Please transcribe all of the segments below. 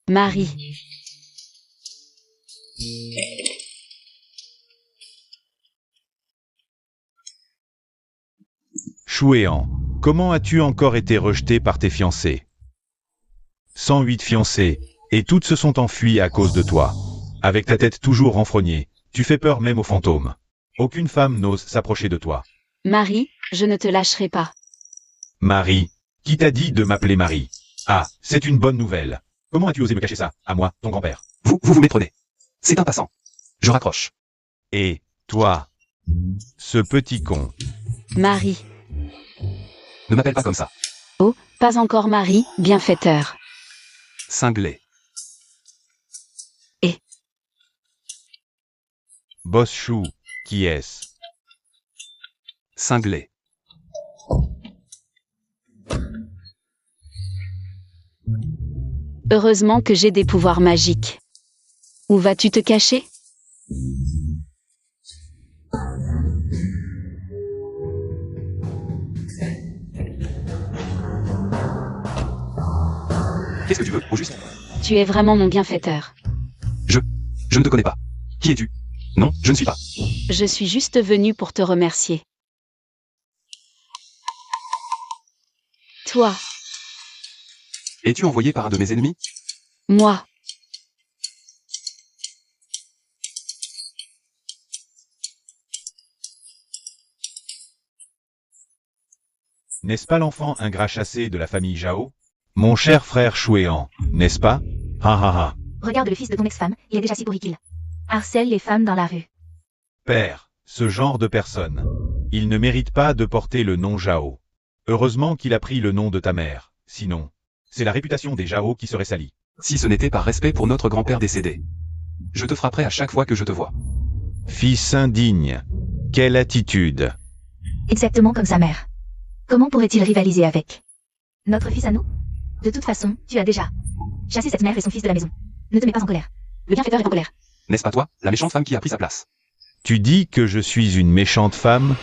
Marie. Chouéan, comment as-tu encore été rejeté par tes fiancés? 108 fiancés, et toutes se sont enfuies à cause de toi. Avec ta tête toujours renfrognée, tu fais peur même aux fantômes. Aucune femme n'ose s'approcher de toi. Marie, je ne te lâcherai pas. Marie, qui t'a dit de m'appeler Marie? Ah, c'est une bonne nouvelle. Comment as-tu osé me cacher ça, à moi, ton grand-père? Vous méprenez. C'est un passant. Je raccroche. Et, toi, ce petit con. Marie. Ne m'appelle pas comme ça. Oh, pas encore Marie, bienfaiteur. Cinglé. Boss Chou, qui est-ce? Cinglé. Heureusement que j'ai des pouvoirs magiques. Où vas-tu te cacher? Qu'est-ce que tu veux, au juste? Tu es vraiment mon bienfaiteur. Je ne te connais pas. Qui es-tu? Non, je ne suis pas. Je suis juste venue pour te remercier. Toi, Es-tu envoyé par un de mes ennemis? moi, N'est-ce pas l'enfant ingrat chassé de la famille Jao? Mon cher frère Chouéan, n'est-ce pas? Ha ha ha. Regarde le fils de ton ex-femme, il est déjà si pourri qu'il harcèle les femmes dans la rue. Père, ce genre de personne. Il ne mérite pas de porter le nom Jao. Heureusement qu'il a pris le nom de ta mère, sinon, c'est la réputation des Jao qui serait salie. Si ce n'était par respect pour notre grand-père décédé. Je te frapperai à chaque fois que je te vois. Fils indigne. Quelle attitude. Exactement comme sa mère. Comment pourrait-il rivaliser avec notre fils à nous? De toute façon, tu as déjà chassé cette mère et son fils de la maison. Ne te mets pas en colère. Le bienfaiteur est en colère. N'est-ce pas toi, la méchante femme qui a pris sa place? Tu dis que je suis une méchante femme?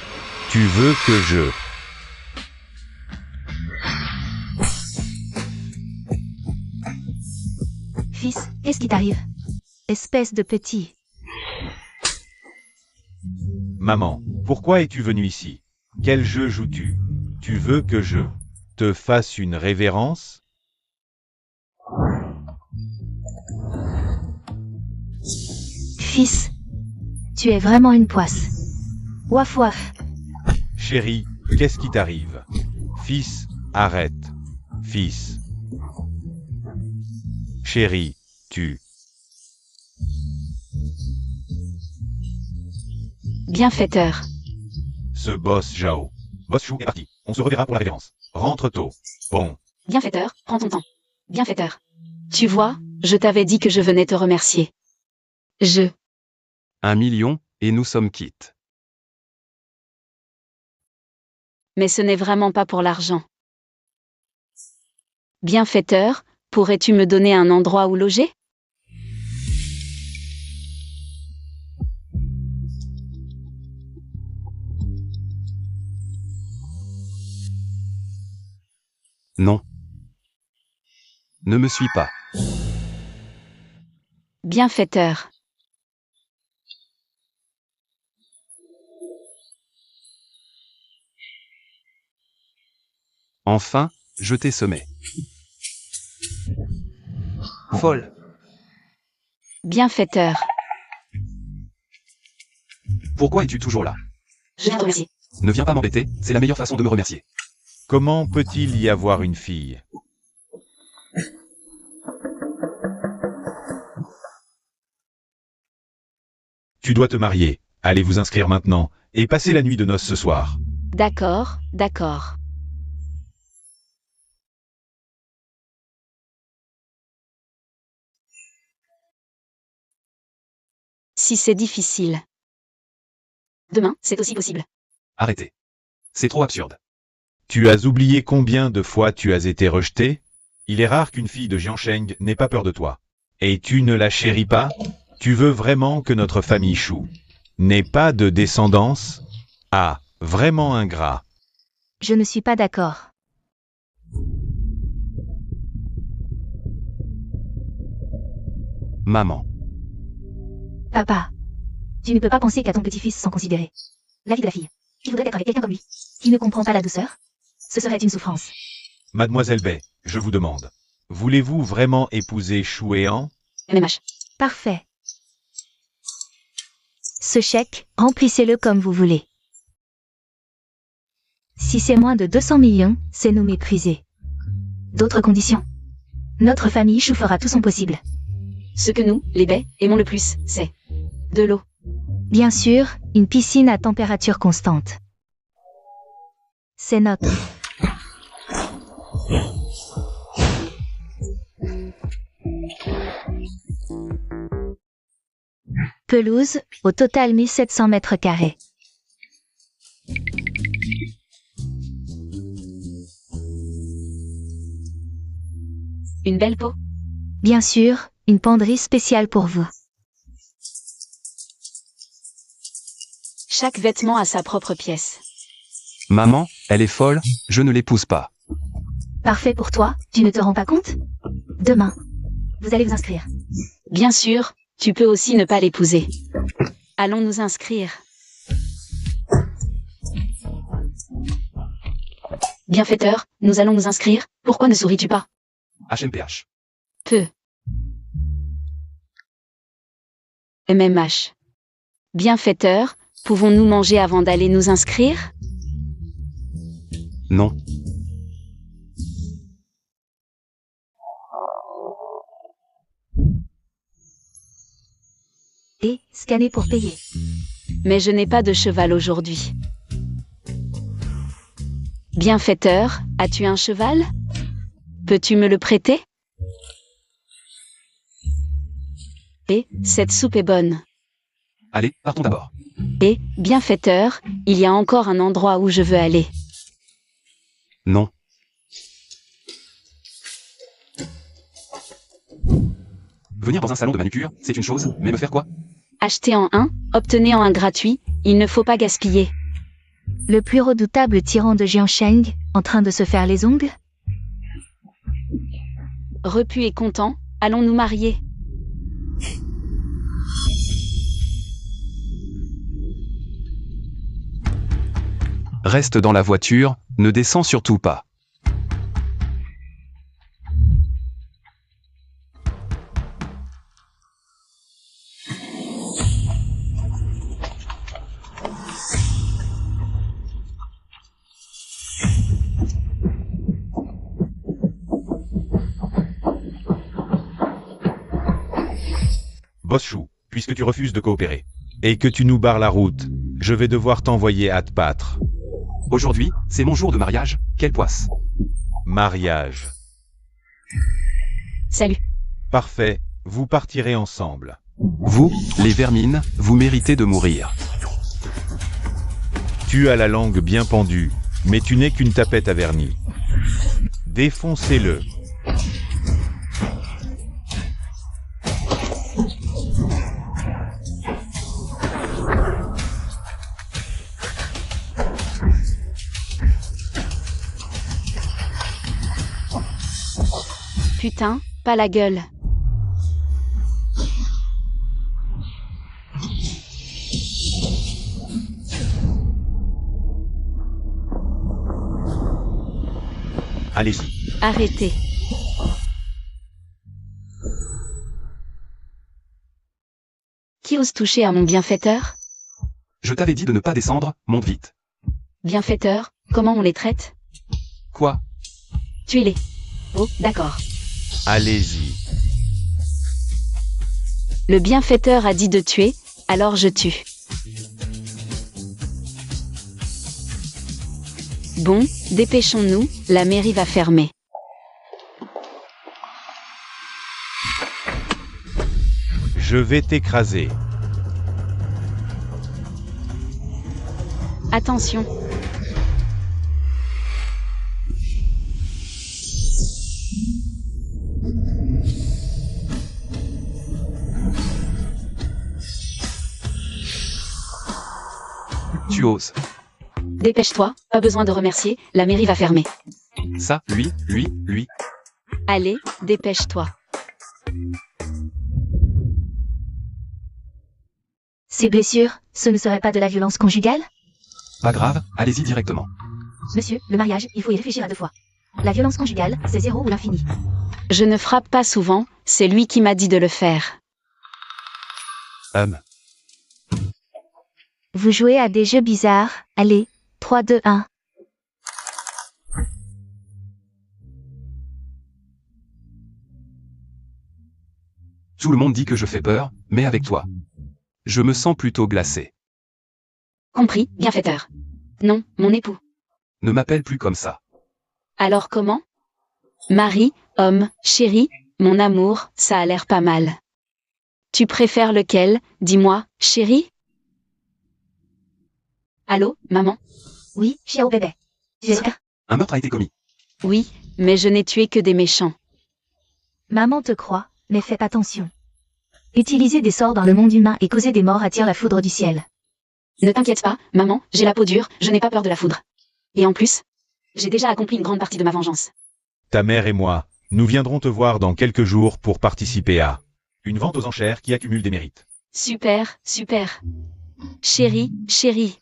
Tu veux que je... Fils, qu'est-ce qui t'arrive? Espèce de petit. Maman, pourquoi es-tu venue ici? Quel jeu joues-tu? Tu veux que je te fasse une révérence? Fils, tu es vraiment une poisse. Waf waf. Chérie, qu'est-ce qui t'arrive? Fils, arrête. Fils. Chérie, tu... bienfaiteur. Ce boss Jao. Boss Chou est parti. On se reverra pour la révérence. Rentre tôt. Bon. Bienfaiteur, prends ton temps. Bienfaiteur. Tu vois, je t'avais dit que je venais te remercier. 1 million, et nous sommes quittes. Mais ce n'est vraiment pas pour l'argent. Bienfaiteur, pourrais-tu me donner un endroit où loger? Non. Ne me suis pas. Bienfaiteur. Enfin, je t'ai semé. Folle. Bienfaiteur. Pourquoi es-tu toujours là? Je viens te remercier. Ne viens pas m'embêter, c'est la meilleure façon de me remercier. Comment peut-il y avoir une fille? Tu dois te marier. Allez vous inscrire maintenant, et passer la nuit de noces ce soir. D'accord, d'accord. Si c'est difficile. Demain, c'est aussi possible. Arrêtez. C'est trop absurde. Tu as oublié combien de fois tu as été rejeté? Il est rare qu'une fille de Jiansheng n'ait pas peur de toi. Et tu ne la chéris pas? Tu veux vraiment que notre famille Chou n'ait pas de descendance? Ah, vraiment ingrat. Je ne suis pas d'accord. Maman. Papa, tu ne peux pas penser qu'à ton petit-fils sans considérer la vie de la fille. Il voudrait être avec quelqu'un comme lui, qui ne comprend pas la douceur. Ce serait une souffrance. Mademoiselle Bay, je vous demande. Voulez-vous vraiment épouser Chouéan? MMH. Parfait. Ce chèque, remplissez-le comme vous voulez. Si c'est moins de 200 millions, c'est nous mépriser. D'autres conditions. Notre famille Chou fera tout son possible. Ce que nous, les baies, aimons le plus, c'est de l'eau. Bien sûr, une piscine à température constante. C'est notre. Pelouse, au total 1700 mètres carrés. Une belle peau. Bien sûr, une penderie spéciale pour vous. Chaque vêtement a sa propre pièce. Maman, elle est folle, je ne l'épouse pas. Parfait pour toi, tu ne te rends pas compte? Demain, vous allez vous inscrire. Bien sûr, tu peux aussi ne pas l'épouser. Allons nous inscrire. Bienfaiteur, nous allons nous inscrire, pourquoi ne souris-tu pas? HMPH. Peu. MMH. Bienfaiteur, pouvons-nous manger avant d'aller nous inscrire? Non. Et, scanner pour payer. Mais je n'ai pas de cheval aujourd'hui. Bienfaiteur, as-tu un cheval? Peux-tu me le prêter? Et, cette soupe est bonne. Allez, partons d'abord. Et, bienfaiteur, il y a encore un endroit où je veux aller. Non. Venir dans un salon de manucure, c'est une chose, mais me faire quoi? Achetez en un, obtenez en un gratuit, il ne faut pas gaspiller. Le plus redoutable tyran de Jiansheng, en train de se faire les ongles? Repu et content, allons nous marier. Reste dans la voiture, ne descends surtout pas. Boss Chou, puisque tu refuses de coopérer, et que tu nous barres la route, je vais devoir t'envoyer à te battre. Aujourd'hui, c'est mon jour de mariage, quelle poisse. Mariage. Salut. Parfait, vous partirez ensemble. Vous, les vermines, vous méritez de mourir. Tu as la langue bien pendue, mais tu n'es qu'une tapette à vernis. Défoncez-le. Putain, pas la gueule. Allez-y. Arrêtez. Qui ose toucher à mon bienfaiteur? Je t'avais dit de ne pas descendre, monte vite. Bienfaiteur, comment on les traite? Quoi? Tuez-les. Oh, d'accord. Allez-y. Le bienfaiteur a dit de tuer, alors je tue. Bon, dépêchons-nous, la mairie va fermer. Je vais t'écraser. Attention. Tu oses. Dépêche-toi, pas besoin de remercier, la mairie va fermer. Ça, lui. Allez, dépêche-toi. Ces blessures, ce ne serait pas de la violence conjugale? Pas grave, allez-y directement. Monsieur, le mariage, il faut y réfléchir à deux fois. La violence conjugale, c'est 0 ou l'infini. Je ne frappe pas souvent, c'est lui qui m'a dit de le faire. Vous jouez à des jeux bizarres, allez, 3, 2, 1. Tout le monde dit que je fais peur, mais avec toi, je me sens plutôt glacé. Compris, bienfaiteur. Non, mon époux. Ne m'appelle plus comme ça. Alors comment? Mari, homme, chéri, mon amour, ça a l'air pas mal. Tu préfères lequel, dis-moi, chéri? Allô, maman? Oui, chiao bébé. Tu es Un meurtre a été commis. Oui, mais je n'ai tué que des méchants. Maman te croit, mais faites attention. Utiliser des sorts dans le monde humain et causer des morts attire la foudre du ciel. Ne t'inquiète pas, maman, j'ai la peau dure, je n'ai pas peur de la foudre. Et en plus, j'ai déjà accompli une grande partie de ma vengeance. Ta mère et moi, nous viendrons te voir dans quelques jours pour participer à une vente aux enchères qui accumule des mérites. Super, super. Chérie, chérie.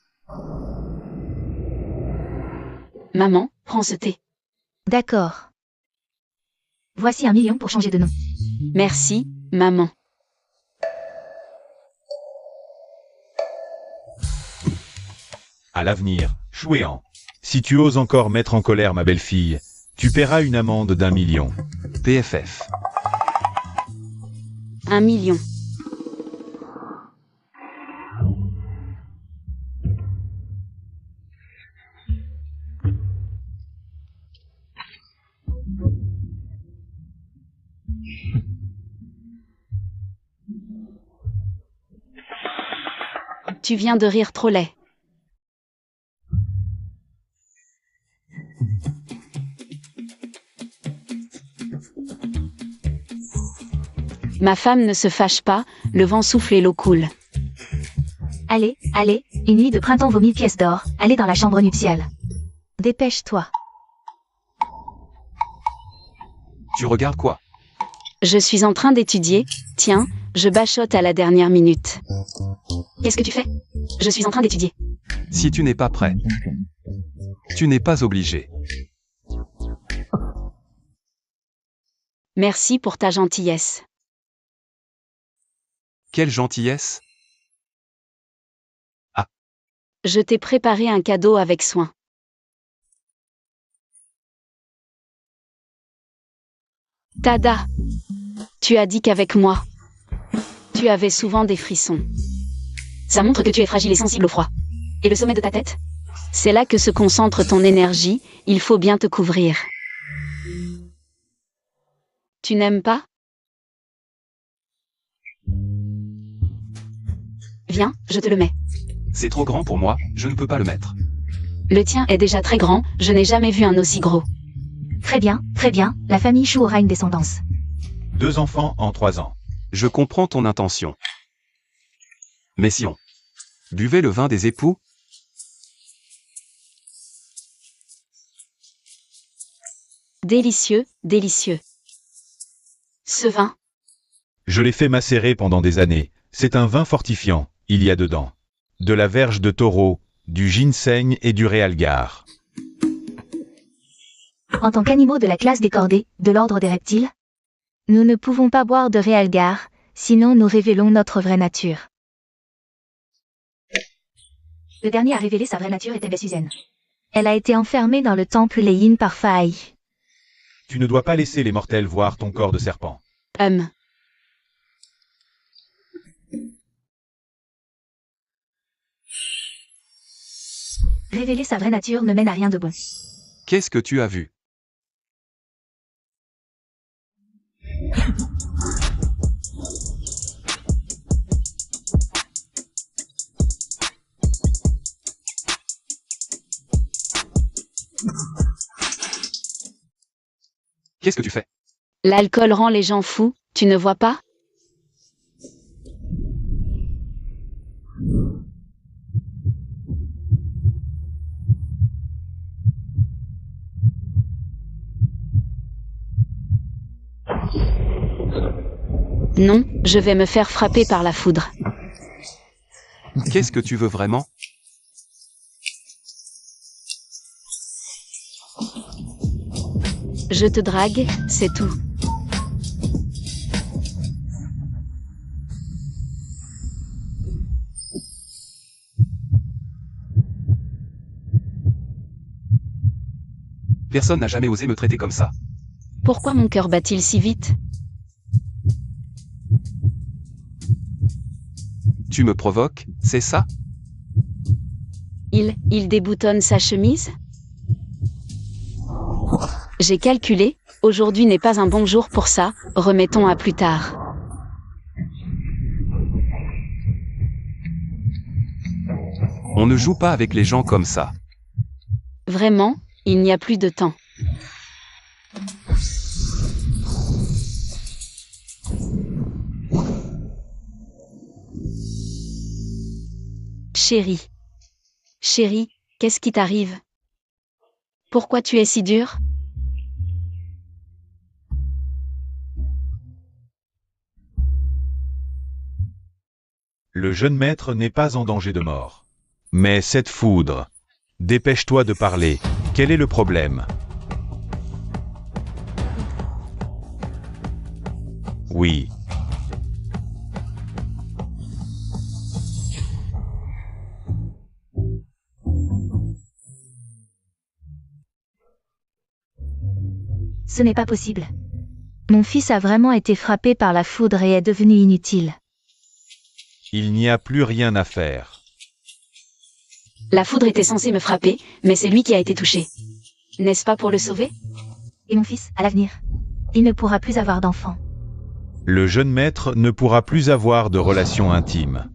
Maman, prends ce thé. D'accord. Voici 1 million pour changer de nom. Merci, maman. À l'avenir, Chouéan, si tu oses encore mettre en colère ma belle-fille, tu paieras une amende d'1 million. PFF. 1 million. Tu viens de rire trop laid. Ma femme ne se fâche pas, le vent souffle et l'eau coule. Allez, allez, une nuit de printemps vaut 1000 pièces d'or, allez dans la chambre nuptiale. Dépêche-toi. Tu regardes quoi? Je suis en train d'étudier, tiens, je bachote à la dernière minute. Qu'est-ce que tu fais? Je suis en train d'étudier. Si tu n'es pas prêt, tu n'es pas obligé. Merci pour ta gentillesse. Quelle gentillesse? Je t'ai préparé un cadeau avec soin. Tada! Tu as dit qu'avec moi, tu avais souvent des frissons. Ça montre que tu es fragile et sensible au froid. Et le sommet de ta tête? C'est là que se concentre ton énergie, il faut bien te couvrir. Tu n'aimes pas? Viens, je te le mets. C'est trop grand pour moi, je ne peux pas le mettre. Le tien est déjà très grand, je n'ai jamais vu un aussi gros. Très bien, la famille Chou aura une descendance. 2 enfants en 3 ans. Je comprends ton intention. Mais si on buvait le vin des époux? Délicieux, délicieux. Ce vin, Je l'ai fait macérer pendant des années. C'est un vin fortifiant, il y a dedans de la verge de taureau, du ginseng et du réalgar. En tant qu'animaux de la classe des cordés, de l'ordre des reptiles, nous ne pouvons pas boire de réalgar, sinon nous révélons notre vraie nature. Le dernier à révéler sa vraie nature était Bessuzen. Elle a été enfermée dans le temple Leyin par Faï. Tu ne dois pas laisser les mortels voir ton corps de serpent. Révéler sa vraie nature ne mène à rien de bon. Qu'est-ce que tu as vu? Qu'est-ce que tu fais? l'alcool rend les gens fous, tu ne vois pas? Non, je vais me faire frapper par la foudre. Qu'est-ce que tu veux vraiment? Je te drague, c'est tout. Personne n'a jamais osé me traiter comme ça. Pourquoi mon cœur bat-il si vite? Tu me provoques, c'est ça? Il déboutonne sa chemise? J'ai calculé, aujourd'hui n'est pas un bon jour pour ça, remettons à plus tard. On ne joue pas avec les gens comme ça. Vraiment, il n'y a plus de temps. Chérie. Chérie, qu'est-ce qui t'arrive? Pourquoi tu es si dure? Le jeune maître n'est pas en danger de mort. Mais cette foudre. Dépêche-toi de parler. Quel est le problème? Oui. Ce n'est pas possible. Mon fils a vraiment été frappé par la foudre et est devenu inutile. Il n'y a plus rien à faire. La foudre était censée me frapper, mais c'est lui qui a été touché. N'est-ce pas pour le sauver? Et mon fils, à l'avenir, il ne pourra plus avoir d'enfants. Le jeune maître ne pourra plus avoir de relations intimes.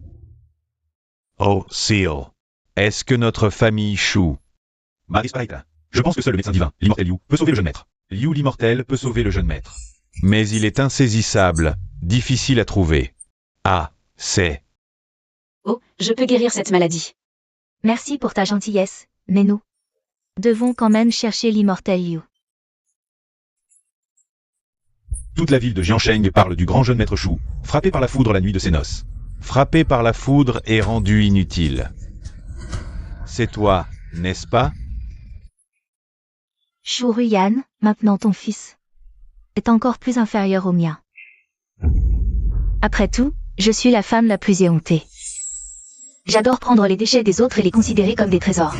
Oh, Seal. Est-ce que notre famille choue? Je pense que seul le médecin divin, l'immortel Liu, peut sauver le jeune maître. Liu l'immortel peut sauver le jeune maître. Mais il est insaisissable, difficile à trouver. Ah, c'est... Oh, je peux guérir cette maladie. Merci pour ta gentillesse, mais nous devons quand même chercher l'immortel Liu. Toute la ville de Jiansheng parle du grand jeune maître Shu, frappé par la foudre la nuit de ses noces. Frappé par la foudre et rendu inutile. C'est toi, n'est-ce pas? Shu Ruyan, maintenant ton fils, est encore plus inférieur au mien. Après tout, je suis la femme la plus éhontée. J'adore prendre les déchets des autres et les considérer comme des trésors.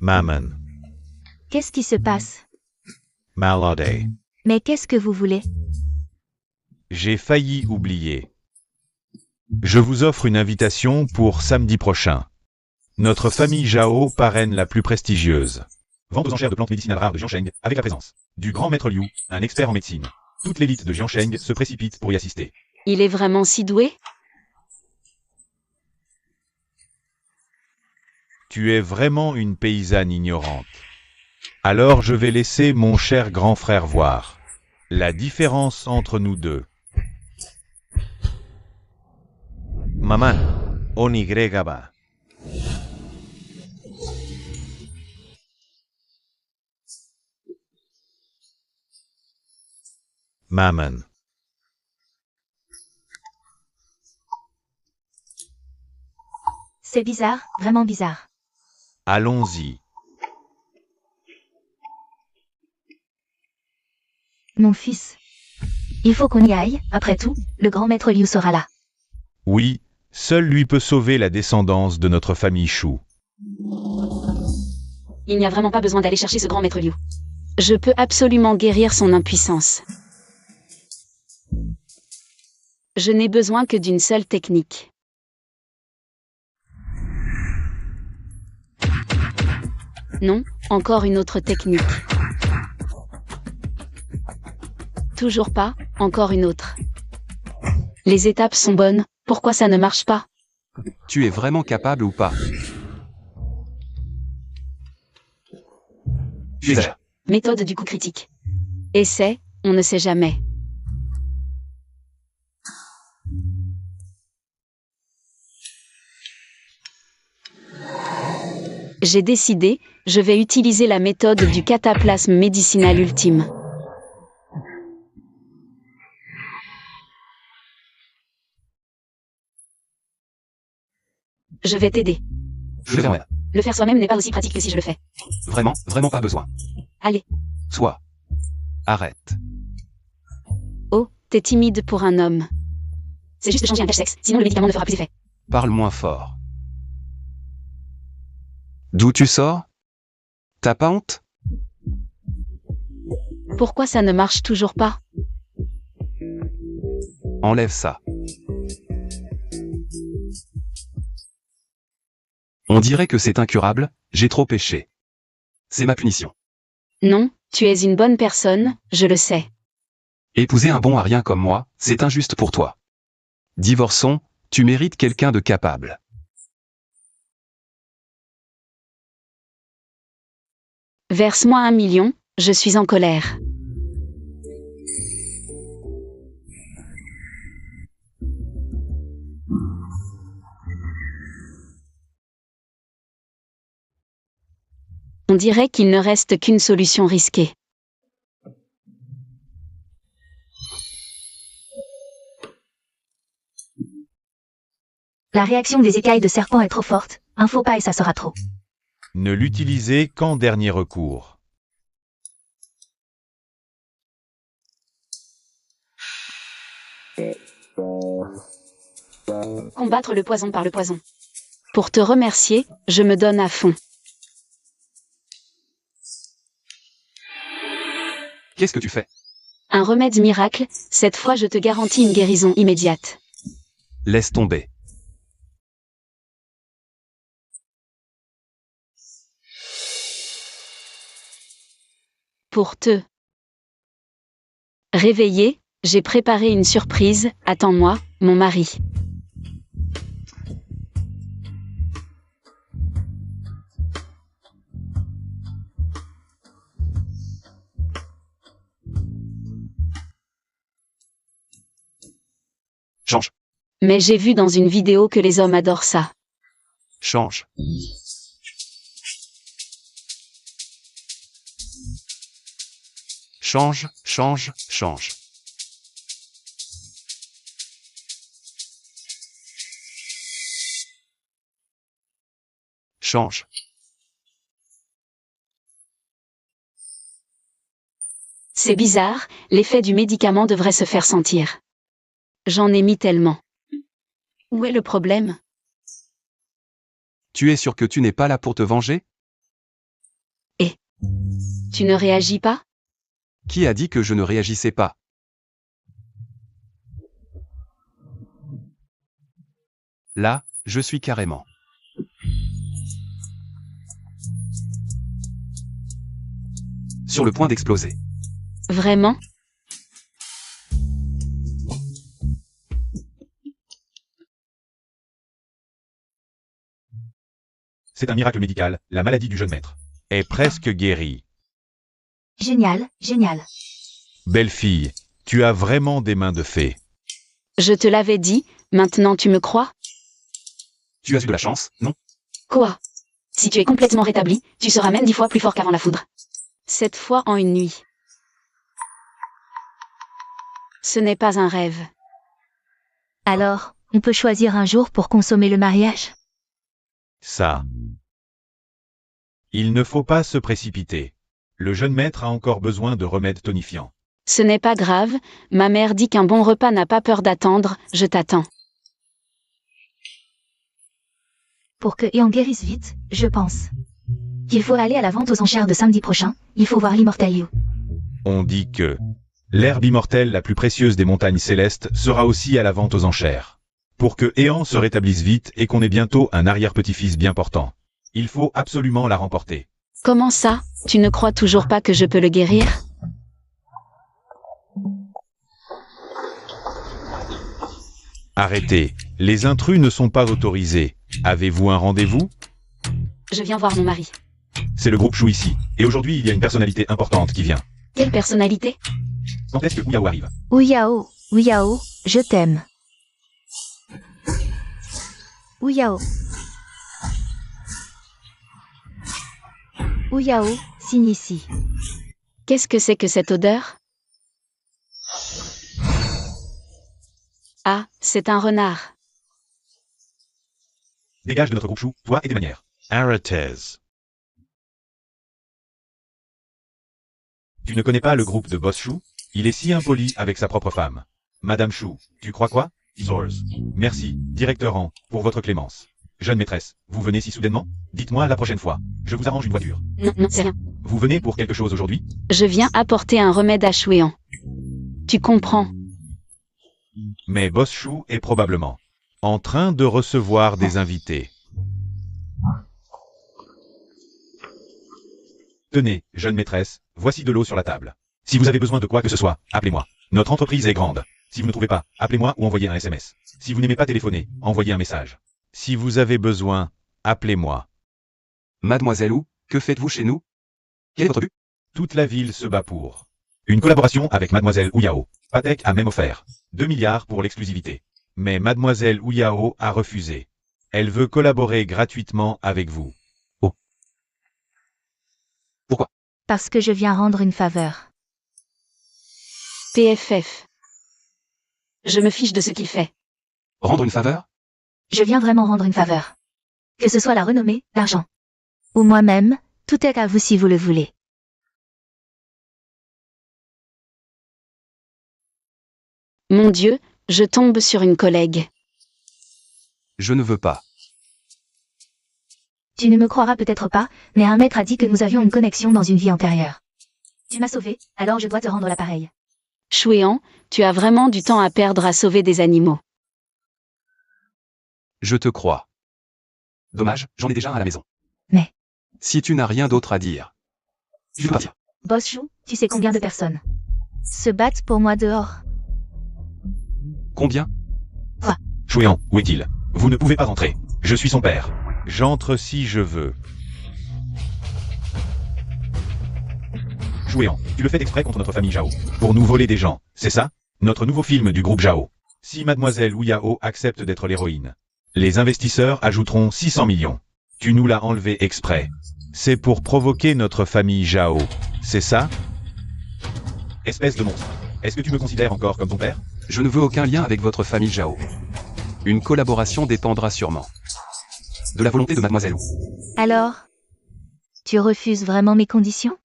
Maman. Qu'est-ce qui se passe? Malade. Mais qu'est-ce que vous voulez? J'ai failli oublier. Je vous offre une invitation pour samedi prochain. Notre famille Zhao parraine la plus prestigieuse. Vente aux enchères de plantes médicinales rares de Jiansheng, avec la présence du grand maître Liu, un expert en médecine. Toute l'élite de Jiansheng se précipite pour y assister. Il est vraiment si doué? Tu es vraiment une paysanne ignorante. Alors je vais laisser mon cher grand frère voir la différence entre nous deux. Maman, Onigrégaba. Maman. C'est bizarre, vraiment bizarre. Allons-y. Mon fils. Il faut qu'on y aille, après tout, le grand maître Liu sera là. Oui, seul lui peut sauver la descendance de notre famille Shu. Il n'y a vraiment pas besoin d'aller chercher ce grand maître Liu. Je peux absolument guérir son impuissance. Je n'ai besoin que d'une seule technique. Non, encore une autre technique. Toujours pas, encore une autre. Les étapes sont bonnes, pourquoi ça ne marche pas? Tu es vraiment capable ou pas? Méthode du coup critique. Essai, on ne sait jamais. J'ai décidé, je vais utiliser la méthode du cataplasme médicinal ultime. Je vais t'aider. Je vais rien. Le faire soi-même n'est pas aussi pratique que si je le fais. Vraiment, vraiment pas besoin. Allez. Toi. Arrête. Oh, t'es timide pour un homme. C'est juste changer un cache-sexe, sinon le médicament ne fera plus effet. Parle moins fort. D'où tu sors? T'as pas honte? Pourquoi ça ne marche toujours pas? Enlève ça. On dirait que c'est incurable, j'ai trop péché. C'est ma punition. Non, tu es une bonne personne, je le sais. Épouser un bon à rien comme moi, c'est injuste pour toi. Divorçons, tu mérites quelqu'un de capable. Verse-moi 1 million, je suis en colère. On dirait qu'il ne reste qu'une solution risquée. La réaction des écailles de serpent est trop forte. Un faux pas et ça sera trop. Ne l'utilisez qu'en dernier recours. Combattre le poison par le poison. Pour te remercier, je me donne à fond. Qu'est-ce que tu fais? Un remède miracle, cette fois je te garantis une guérison immédiate. Laisse tomber. Pour te réveiller, j'ai préparé une surprise, attends-moi, mon mari. Change. Mais j'ai vu dans une vidéo que les hommes adorent ça. Change. Change, change, change. Change. C'est bizarre, l'effet du médicament devrait se faire sentir. J'en ai mis tellement. Où est le problème? Tu es sûr que tu n'es pas là pour te venger? Tu ne réagis pas? Qui a dit que je ne réagissais pas? Là, je suis carrément. Sur le point d'exploser. Vraiment? C'est un miracle médical, la maladie du jeune maître est presque guérie. Génial, génial. Belle fille, tu as vraiment des mains de fée. Je te l'avais dit, maintenant tu me crois? Tu as eu de la chance, non? Quoi? Si tu es complètement rétabli, tu seras même 10 fois plus fort qu'avant la foudre. 7 fois en une nuit. Ce n'est pas un rêve. Alors, on peut choisir un jour pour consommer le mariage? Ça. Il ne faut pas se précipiter. Le jeune maître a encore besoin de remèdes tonifiants. Ce n'est pas grave, ma mère dit qu'un bon repas n'a pas peur d'attendre, je t'attends. Pour que Eon guérisse vite, je pense. Il faut aller à la vente aux enchères de samedi prochain, il faut voir l'immortel You. On dit que l'herbe immortelle la plus précieuse des montagnes célestes sera aussi à la vente aux enchères. Pour que Eon se rétablisse vite et qu'on ait bientôt un arrière-petit-fils bien portant, il faut absolument la remporter. Comment ça? Tu ne crois toujours pas que je peux le guérir? Arrêtez, les intrus ne sont pas autorisés. Avez-vous un rendez-vous? Je viens voir mon mari. C'est le groupe Chou ici, et aujourd'hui il y a une personnalité importante qui vient. Quelle personnalité? Quand est-ce que Ouyao arrive? Ouyao, Ouyao, je t'aime. Ouyao. Ouyao, signe ici. Qu'est-ce que c'est que cette odeur? Ah, c'est un renard. Dégage de notre groupe chou, toi et tes manières. Aratez. Tu ne connais pas le groupe de Boss Chou? Il est si impoli avec sa propre femme. Madame Chou, tu crois quoi? Zors. Merci, directeur An, pour votre clémence. Jeune maîtresse, vous venez si soudainement? Dites-moi la prochaine fois. Je vous arrange une voiture. Non, non, c'est rien. Vous venez pour quelque chose aujourd'hui? Je viens apporter un remède à Chouéan. Tu comprends? Mais Boss Chou est probablement en train de recevoir des invités. Tenez, jeune maîtresse, voici de l'eau sur la table. Si vous avez besoin de quoi que ce soit, appelez-moi. Notre entreprise est grande. Si vous ne trouvez pas, appelez-moi ou envoyez un SMS. Si vous n'aimez pas téléphoner, envoyez un message. Si vous avez besoin, appelez-moi. Mademoiselle Wu, que faites-vous chez nous? Quel est votre but? Toute la ville se bat pour une collaboration avec Mademoiselle Ouyao. Patek a même offert 2 milliards pour l'exclusivité. Mais Mademoiselle Ouyao a refusé. Elle veut collaborer gratuitement avec vous. Parce que je viens rendre une faveur. PFF. Je me fiche de ce qu'il fait. Rendre une faveur? Je viens vraiment rendre une faveur. Que ce soit la renommée, l'argent. Ou moi-même, tout est à vous si vous le voulez. Mon Dieu, je tombe sur une collègue. Je ne veux pas. Tu ne me croiras peut-être pas, mais un maître a dit que nous avions une connexion dans une vie antérieure. Tu m'as sauvé, alors je dois te rendre l'appareil. Chouéan, tu as vraiment du temps à perdre à sauver des animaux. Je te crois. Dommage, j'en ai déjà un à la maison. Mais- Si tu n'as rien d'autre à dire, je vais partir. Boss Chou, tu sais combien de personnes se battent pour moi dehors? Combien? Chouéan, où est-il? Vous ne pouvez pas rentrer. Je suis son père. J'entre si je veux. Chouéan, tu le fais exprès contre notre famille Zhao. Pour nous voler des gens, c'est ça? Notre nouveau film du groupe Zhao. Si Mademoiselle Ouyao accepte d'être l'héroïne, les investisseurs ajouteront 600 millions. Tu nous l'as enlevé exprès. C'est pour provoquer notre famille Zhao. C'est ça? Espèce de monstre. Est-ce que tu me considères encore comme ton père? Je ne veux aucun lien avec votre famille Zhao. Une collaboration dépendra sûrement de la volonté de Mademoiselle Wu. Alors, tu refuses vraiment mes conditions?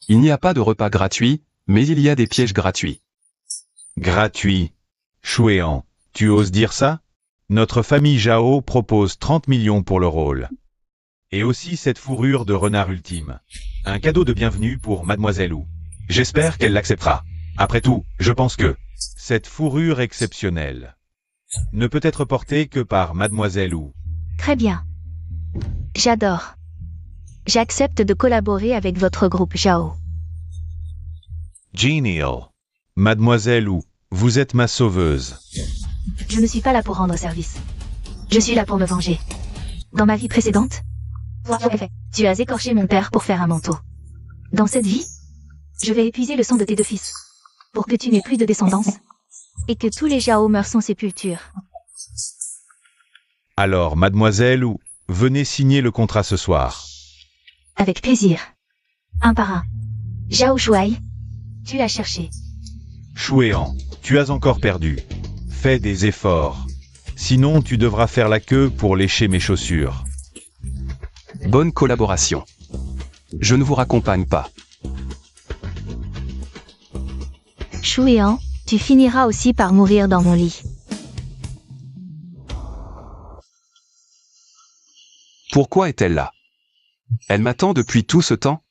Il n'y a pas de repas gratuit, mais il y a des pièges gratuits. Gratuit. Chouéan, tu oses dire ça? Notre famille Zhao propose 30 millions pour le rôle. Et aussi cette fourrure de renard ultime. Un cadeau de bienvenue pour Mademoiselle Wu. J'espère qu'elle l'acceptera. Après tout, je pense que cette fourrure exceptionnelle ne peut être portée que par Mademoiselle Wu. Très bien. J'adore. J'accepte de collaborer avec votre groupe Zhao. Genial. Mademoiselle Wu, vous êtes ma sauveuse. Je ne suis pas là pour rendre service. Je suis là pour me venger. Dans ma vie précédente, tu as écorché mon père pour faire un manteau. Dans cette vie, je vais épuiser le sang de tes deux fils, pour que tu n'aies plus de descendance, et que tous les Zhao meurent sans sépulture. Alors, Mademoiselle Wu, venez signer le contrat ce soir. Avec plaisir. Un par un. Zhao Shuai, tu l'as cherché. Chouéan, tu as encore perdu. Fais des efforts. Sinon, tu devras faire la queue pour lécher mes chaussures. Bonne collaboration. Je ne vous raccompagne pas. Chouéan, tu finiras aussi par mourir dans mon lit. Pourquoi est-elle là? Elle m'attend depuis tout ce temps?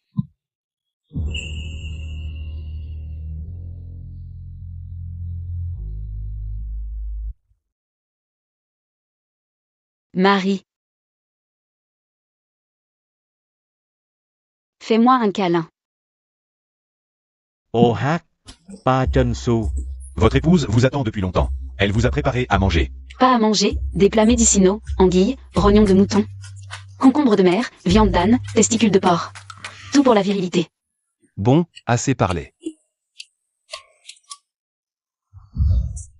Marie. Fais-moi un câlin. Ô hát, Pa Chân Su. Votre épouse vous attend depuis longtemps. Elle vous a préparé à manger. Pas à manger, des plats médicinaux, anguilles, rognons de mouton, concombres de mer, viande d'âne, testicules de porc. Tout pour la virilité. Bon, assez parlé.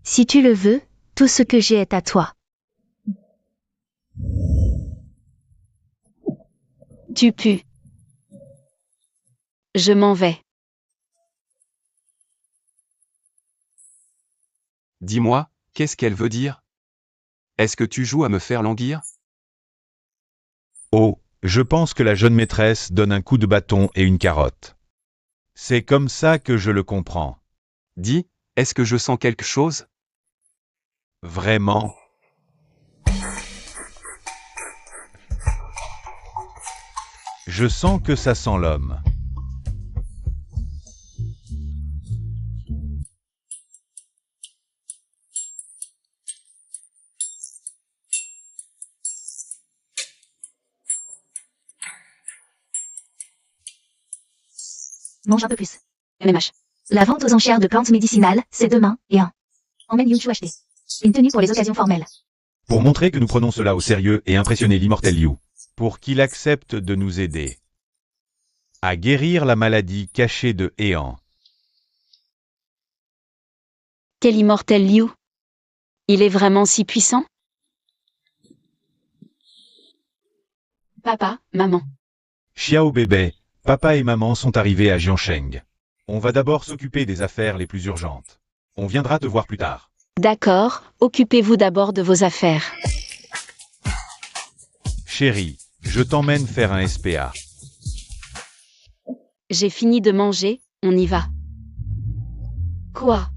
Si tu le veux, tout ce que j'ai est à toi. Tu pues. Je m'en vais. Dis-moi, qu'est-ce qu'elle veut dire? Est-ce que tu joues à me faire languir? Oh, je pense que la jeune maîtresse donne un coup de bâton et une carotte. C'est comme ça que je le comprends. Dis, est-ce que je sens quelque chose? Vraiment? Je sens que ça sent l'homme. Mange un peu plus. MMH. La vente aux enchères de plantes médicinales, c'est demain, et un. Emmène Yunchu acheter. Une tenue pour les occasions formelles. Pour montrer que nous prenons cela au sérieux et impressionner l'immortel Liu. Pour qu'il accepte de nous aider. À guérir la maladie cachée de Heian. Quel immortel Liu? Il est vraiment si puissant? Papa, maman. Xiao bébé, papa et maman sont arrivés à Jiansheng. On va d'abord s'occuper des affaires les plus urgentes. On viendra te voir plus tard. D'accord, occupez-vous d'abord de vos affaires. Chérie, je t'emmène faire un SPA. J'ai fini de manger, on y va. Quoi?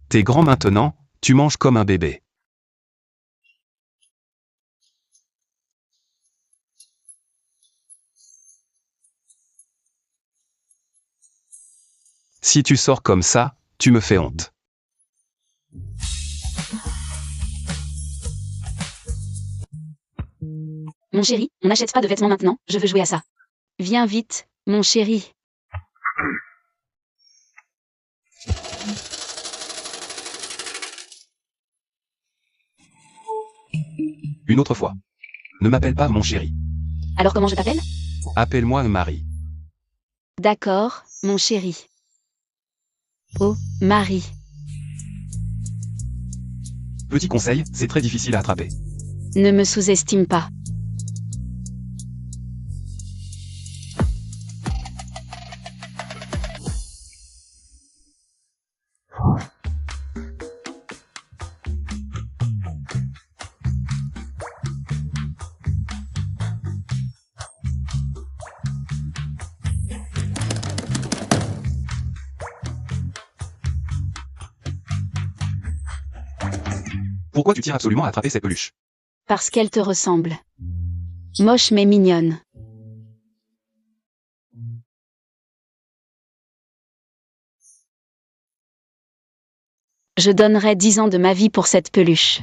T'es grand maintenant, tu manges comme un bébé. Si tu sors comme ça, tu me fais honte. Mon chéri, on n'achète pas de vêtements maintenant, je veux jouer à ça. Viens vite, mon chéri. Une autre fois. Ne m'appelle pas mon chéri. Alors comment je t'appelle? Appelle-moi Marie. D'accord, mon chéri. Oh, Marie. Petit conseil, c'est très difficile à attraper. Ne me sous-estime pas. Pourquoi tu tiens absolument à attraper cette peluche? Parce qu'elle te ressemble. Moche mais mignonne. Je donnerais 10 ans de ma vie pour cette peluche.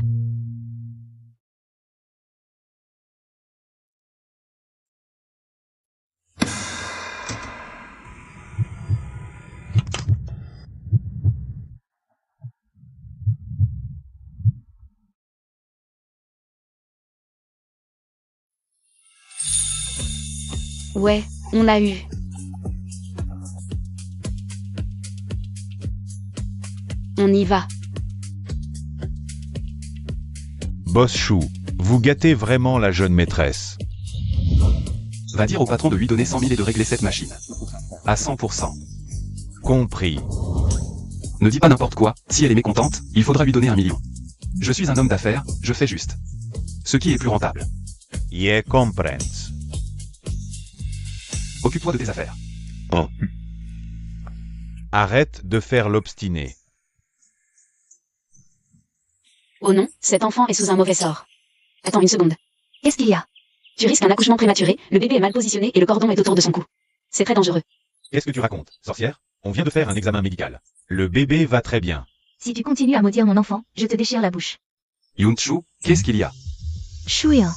Ouais, on l'a eu. On y va. Boss Chou, vous gâtez vraiment la jeune maîtresse. Va dire au patron de lui donner 100 000 et de régler cette machine. À 100%. Compris. Ne dis pas n'importe quoi, si elle est mécontente, il faudra lui donner 1 million. Je suis un homme d'affaires, je fais juste. Ce qui est plus rentable. Yeah, comprends. Occupe-toi de tes affaires. Oh. Arrête de faire l'obstiné. Oh non, cet enfant est sous un mauvais sort. Attends une seconde. Qu'est-ce qu'il y a? Tu risques un accouchement prématuré, le bébé est mal positionné et le cordon est autour de son cou. C'est très dangereux. Qu'est-ce que tu racontes, sorcière? On vient de faire un examen médical. Le bébé va très bien. Si tu continues à maudire mon enfant, je te déchire la bouche. Yunchu, qu'est-ce qu'il y a? Chouïa.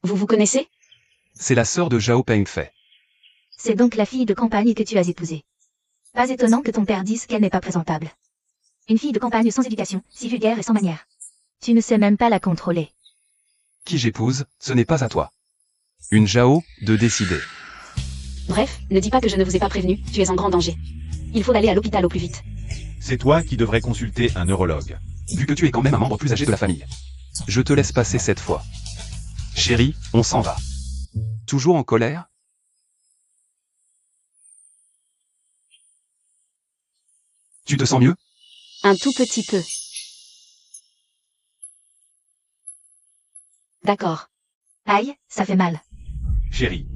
Vous vous connaissez? C'est la sœur de Zhao Pengfei. C'est donc la fille de campagne que tu as épousée. Pas étonnant que ton père dise qu'elle n'est pas présentable. Une fille de campagne sans éducation, si vulgaire et sans manière. Tu ne sais même pas la contrôler. Qui j'épouse, ce n'est pas à toi. Une Zhao, de décider. Bref, ne dis pas que je ne vous ai pas prévenu, tu es en grand danger. Il faut aller à l'hôpital au plus vite. C'est toi qui devrais consulter un neurologue. Vu que tu es quand même un membre plus âgé de la famille. Je te laisse passer cette fois. Chérie, on s'en va. Toujours en colère? Tu te sens mieux? Un tout petit peu. D'accord. Aïe, ça fait mal. Chérie,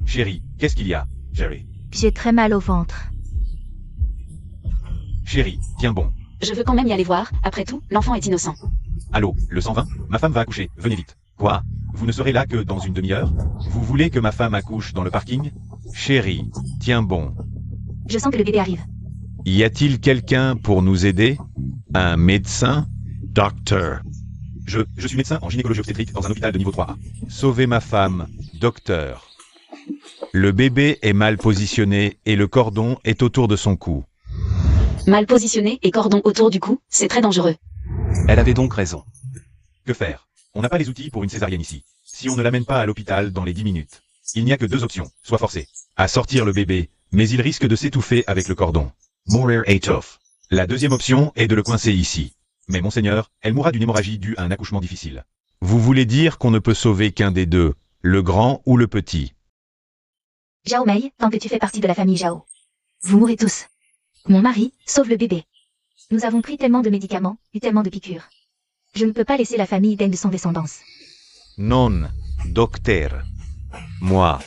qu'est-ce qu'il y a? Jerry. J'ai très mal au ventre. Chérie, tiens bon. Je veux quand même y aller voir, après tout, l'enfant est innocent. Allô, le 120? Ma femme va accoucher, venez vite. Quoi? Vous ne serez là que dans une demi-heure? Vous voulez que ma femme accouche dans le parking? Chérie, tiens bon. Je sens que le bébé arrive. Y a-t-il quelqu'un pour nous aider? Un médecin? Docteur. Je suis médecin en gynécologie obstétrique dans un hôpital de niveau 3A. Sauvez ma femme, docteur. Le bébé est mal positionné et le cordon est autour de son cou. Mal positionné et cordon autour du cou, c'est très dangereux. Elle avait donc raison. Que faire? On n'a pas les outils pour une césarienne ici. Si on ne l'amène pas à l'hôpital dans les 10 minutes, il n'y a que deux options, soit forcé à sortir le bébé, mais il risque de s'étouffer avec le cordon. Mourir étouffe. La deuxième option est de le coincer ici. Mais monseigneur, elle mourra d'une hémorragie due à un accouchement difficile. Vous voulez dire qu'on ne peut sauver qu'un des deux, le grand ou le petit? Zhao Mei, tant que tu fais partie de la famille Zhao. Vous mourrez tous. Mon mari, sauve le bébé. Nous avons pris tellement de médicaments, eu tellement de piqûres. Je ne peux pas laisser la famille Deng sans descendance. Non, docteur. Moi.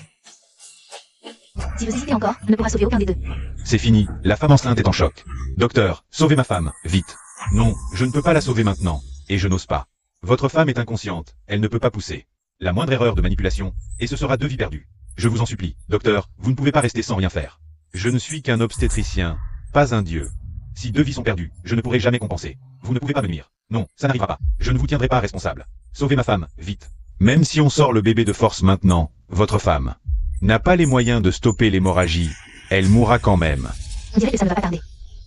Si vous hésitez encore, on ne pourra sauver aucun des deux. C'est fini, la femme enceinte est en choc. Docteur, sauvez ma femme, vite. Non, je ne peux pas la sauver maintenant, et je n'ose pas. Votre femme est inconsciente, elle ne peut pas pousser. La moindre erreur de manipulation, et ce sera 2 vies perdues. Je vous en supplie, docteur, vous ne pouvez pas rester sans rien faire. Je ne suis qu'un obstétricien, pas un dieu. Si 2 vies sont perdues, je ne pourrai jamais compenser. Vous ne pouvez pas me nuire. Non, ça n'arrivera pas. Je ne vous tiendrai pas responsable. Sauvez ma femme, vite. Même si on sort le bébé de force maintenant, votre femme n'a pas les moyens de stopper l'hémorragie. Elle mourra quand même. On dirait que ça ne va pas tarder.